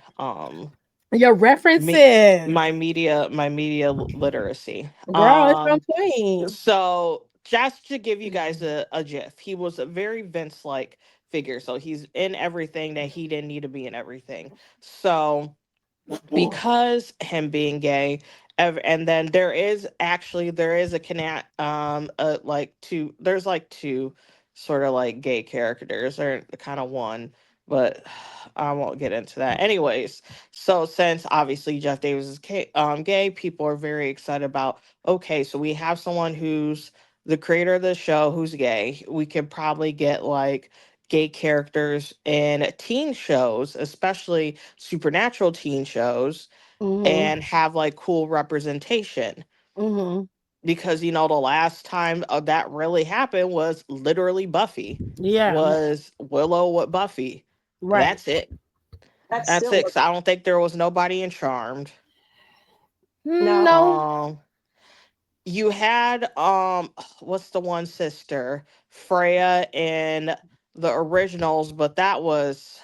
Your me references. my media literacy. Girl, it's on point. So just to give you guys a gif, he was a very Vince like figure. So he's in everything that he didn't need to be in everything. So because him being gay, and then there is a connect like two, there's like two sort of like gay characters, or kind of one, but I won't get into that. Anyways, so since obviously Jeff Davis is gay, people are very excited about, okay, so we have someone who's the creator of the show who's gay. We could probably get like gay characters in teen shows, especially supernatural teen shows, Mm-hmm. and have like cool representation. Mm-hmm. Because the last time that really happened was literally Buffy, Yeah. was Willow with Buffy. Right. That's it. that's That's still it. 'Cause I don't think there was nobody in Charmed. no. No. Um, you had what's the one sister, Freya, in the originals, but that was,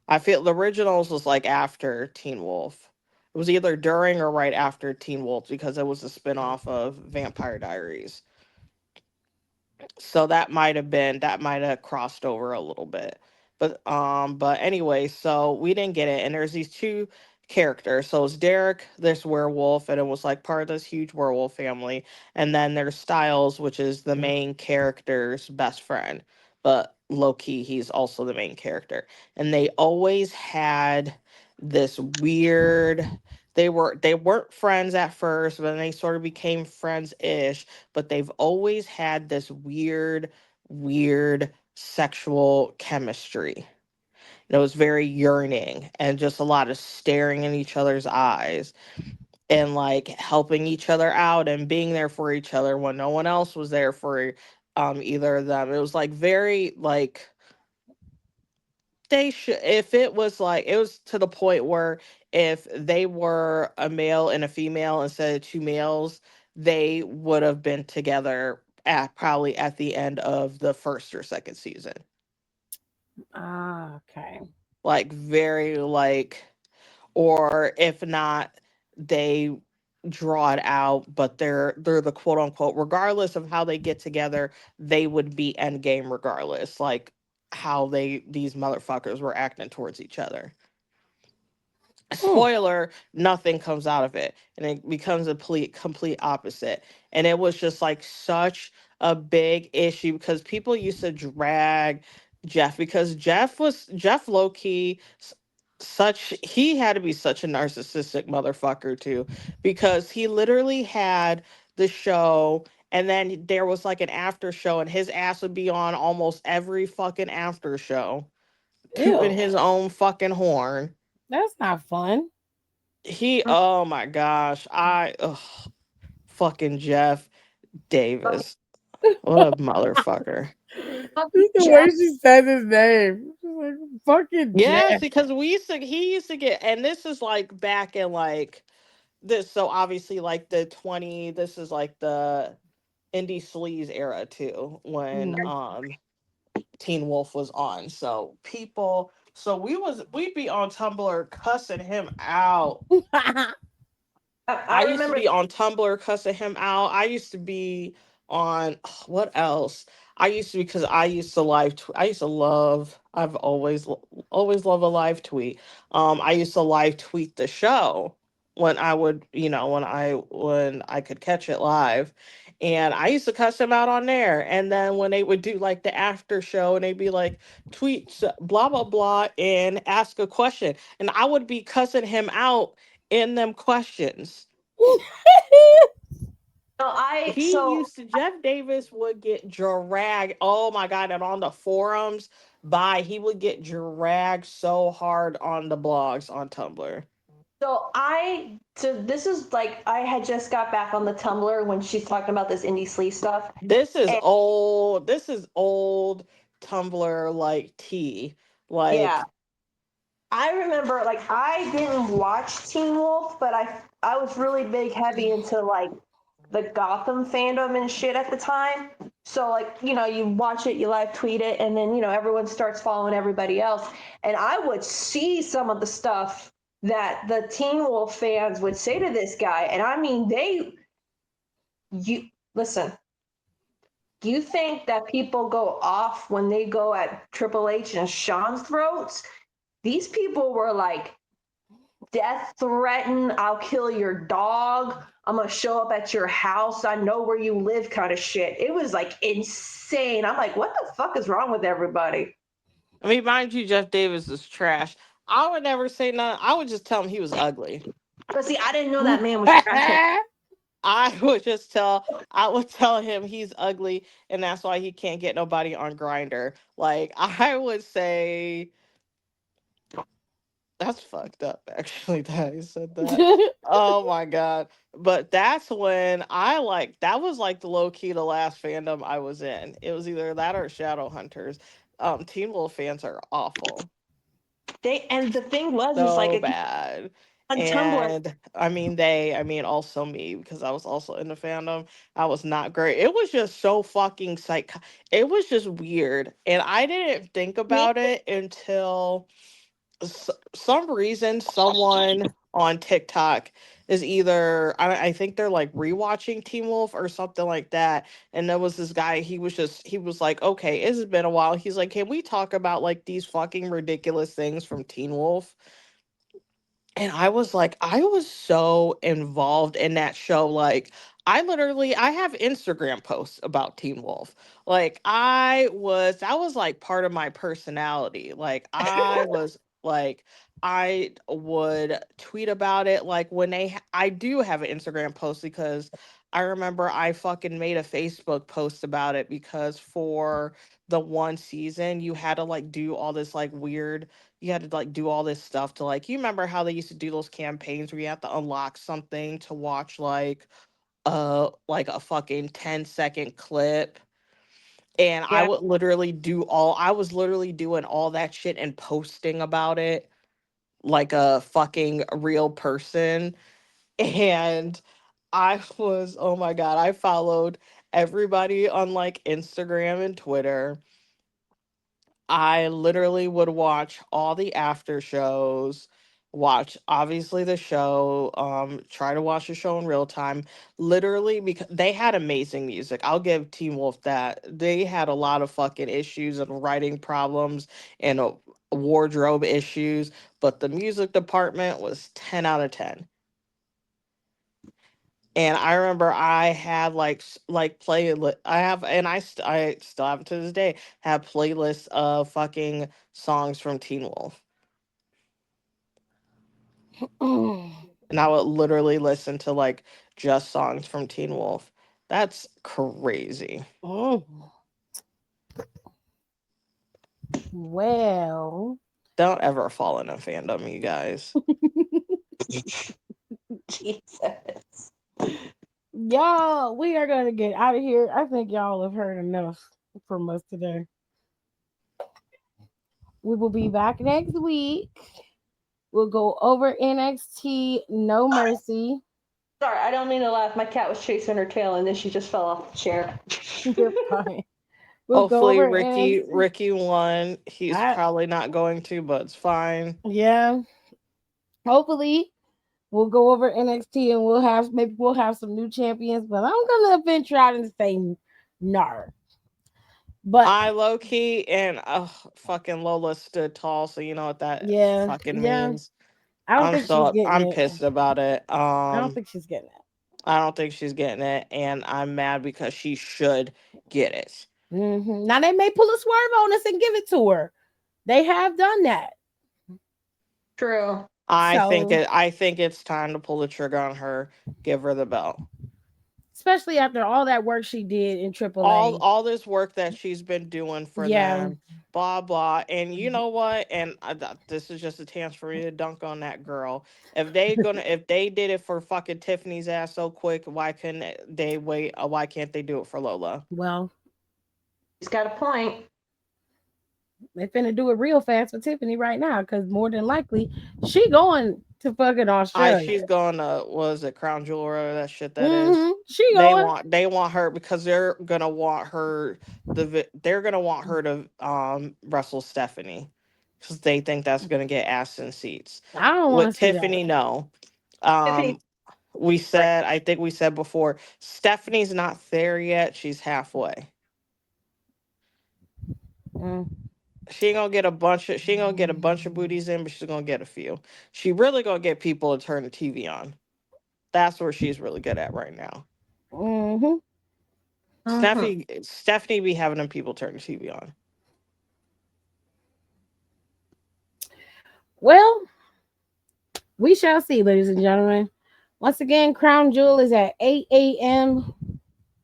I feel the originals was like after Teen Wolf. It was either during or right after Teen Wolf because it was a spinoff of Vampire Diaries. So that might have crossed over a little bit. But anyway, so we didn't get it. And there's these two characters. So it's Derek, this werewolf, and it was like part of this huge werewolf family. And then there's Styles, which is the main character's best friend. But low key, he's also the main character. And they always had this weird, they weren't friends at first, but then they sort of became friends-ish, but they've always had this weird sexual chemistry. It was very yearning and just a lot of staring in each other's eyes and like helping each other out and being there for each other when no one else was there for either of them. It was like very like they should, if it was like, it was to the point where if they were a male and a female instead of two males, they would have been together at probably at the end of the first or second season. Ah, okay. Like very like, or if not, they draw it out, but they're the quote unquote, regardless of how they get together, they would be end game regardless. Like how these motherfuckers were acting towards each other. Spoiler, nothing comes out of it, and it becomes a complete opposite. And it was just like such a big issue because people used to drag Jeff, because Jeff low key such he had to be such a narcissistic motherfucker too, because he literally had the show, and then there was like an after show, and his ass would be on almost every fucking after show, tooting Ew, his own fucking horn. that's not fun. Oh my gosh, fucking Jeff Davis, what a motherfucker. Just the way Jeff. she said his name. She's like, fucking Yes, Jeff. because he used to get, and this is like back in like this, so obviously like this is like the indie sleaze era too, when Yeah. Teen Wolf was on. So we'd be on Tumblr cussing him out. I I used to remember. be on Tumblr cussing him out. I used to be on what else? I used to, because I used to I used to love. I've always loved a live tweet. I used to live tweet the show when I would, when I could catch it live, and I used to cuss him out on there. And then when they would do like the after show, and they'd be like, tweets blah blah blah and ask a question, and I would be cussing him out in them questions. No, Jeff Davis would get dragged. Oh my God. And on the forums, he would get dragged so hard on the blogs on Tumblr. So this is like I had just got back on the Tumblr when she's talking about this indie sleaze stuff. This is And old. This is old Tumblr like tea. yeah, Like, I remember like I didn't watch Teen Wolf, but I was really big heavy into like the Gotham fandom and shit at the time. So like, you watch it, you live tweet it, and then, everyone starts following everybody else. And I would see some of the stuff that the Teen Wolf fans would say to this guy. And I mean, you listen, you think that people go off when they go at Triple H and Sean's throats? These people were like, death threaten, I'll kill your dog, I'm gonna show up at your house, I know where you live kind of shit. It was like insane. I'm like, what the fuck is wrong with everybody? I mean, mind you, Jeff Davis is trash. I would never say nothing. I would just tell him he was ugly. But see, I didn't know that man was trash. I would tell him he's ugly, and that's why he can't get nobody on Grinder. Like, I would say that's fucked up, actually, that he said that. Oh my God. But that's when that was like the low key the last fandom I was in. It was either that or Shadowhunters. Teen Wolf fans are awful. And the thing was, is So like bad. on Tumblr, And I mean also me, because I was also in the fandom. I was not great. It was just so fucking it was just weird. And I didn't think about it until some reason someone on TikTok is either I think they're like rewatching Teen Wolf or something like that. And there was this guy, he was like, okay, it has been a while. He's like, can we talk about like these fucking ridiculous things from Teen Wolf? And I was like, I was so involved in that show. Like, I have Instagram posts about Teen Wolf. Like, that was like part of my personality. Like, I would tweet about it. Like, I do have an Instagram post, because I remember I fucking made a Facebook post about it, because for the one season, you had to like do all this like weird, you had to like do all this stuff to like, you remember how they used to do those campaigns where you have to unlock something to watch like a fucking 10-second clip. And yeah, I was literally doing all that shit and posting about it like a fucking real person. And oh my God, I followed everybody on like Instagram and Twitter. I literally would watch all the after shows. watch obviously the show, try to watch the show in real time, literally, because they had amazing music. I'll give Teen Wolf that. They had a lot of fucking issues and writing problems and wardrobe issues, but the music department was 10 out of 10. And I remember I had like playlist. I have, and I still have to this day, have playlists of fucking songs from Teen Wolf, and I would literally listen to like just songs from Teen Wolf. That's crazy. Well, Don't ever fall in a fandom, you guys. Jesus. y'all, we are gonna get out of here. I think y'all have heard enough from us today. We will be back next week. We'll go over NXT No Mercy. Sorry, I don't mean to laugh. My cat was chasing her tail and then she just fell off the chair. You're fine. We'll go Hopefully over Ricky won. He's I- probably not going to, but it's fine. Yeah. Hopefully, we'll go over NXT and we'll have some new champions. But I'm gonna venture out and say no. But I low key and fucking Lola stood tall, so you know what that yeah, fucking yeah. means. I don't think she's getting I'm it. pissed about it. I don't think she's getting it. I don't think she's getting it, and I'm mad because she should get it. Now they may pull a swerve on us and give it to her. They have done that. True. I think it's time to pull the trigger on her. Give her the belt. Especially after all that work she did in AAA. All this work that she's been doing for them, blah blah. And you know what? And this is just a chance for me to dunk on that girl. If they did it for fucking Tiffany's ass so quick, why couldn't they wait? Why can't they do it for Lola? Well, he's got a point. They finna do it real fast with Tiffany right now, because more than likely she going to fucking Australia. She's going to, was it Crown Jewel or that shit that is? She going. They want her because they're gonna want her they're gonna want her to wrestle Stephanie because they think that's gonna get ass in seats. I don't want to see Tiffany, that. no. Tiffany, I think we said before, Stephanie's not there yet. She's halfway. She ain't gonna get a bunch of booties in, but she's gonna get a few. She really gonna get people to turn the TV on. That's where she's really good at right now. Stephanie be having them people turn the TV on. Well, we shall see, ladies and gentlemen. Once again, Crown Jewel is at 8 a.m.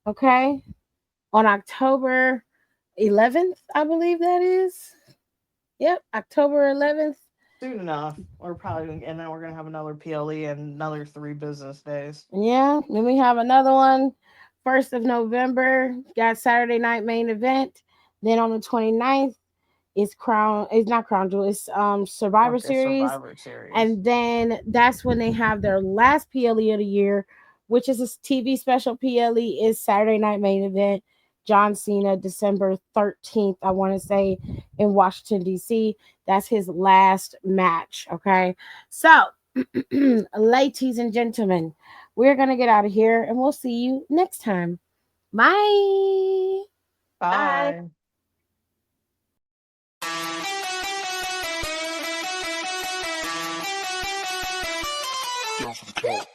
Okay, on October 11th, I believe that is. Yep, October 11th. Soon enough. And then we're gonna have another PLE in another 3 business days. Yeah, then we have another one 1st of November. Got Saturday night main event. Then on the 29th, it's not Crown Jewel, it's Survivor Series. And then that's when they have their last PLE of the year, which is a TV special PLE, is Saturday night main event. John Cena, December 13th, I want to say, in Washington, D.C. That's his last match. Okay. So, ladies and gentlemen, we're going to get out of here and we'll see you next time. Bye. Bye. Down for the count.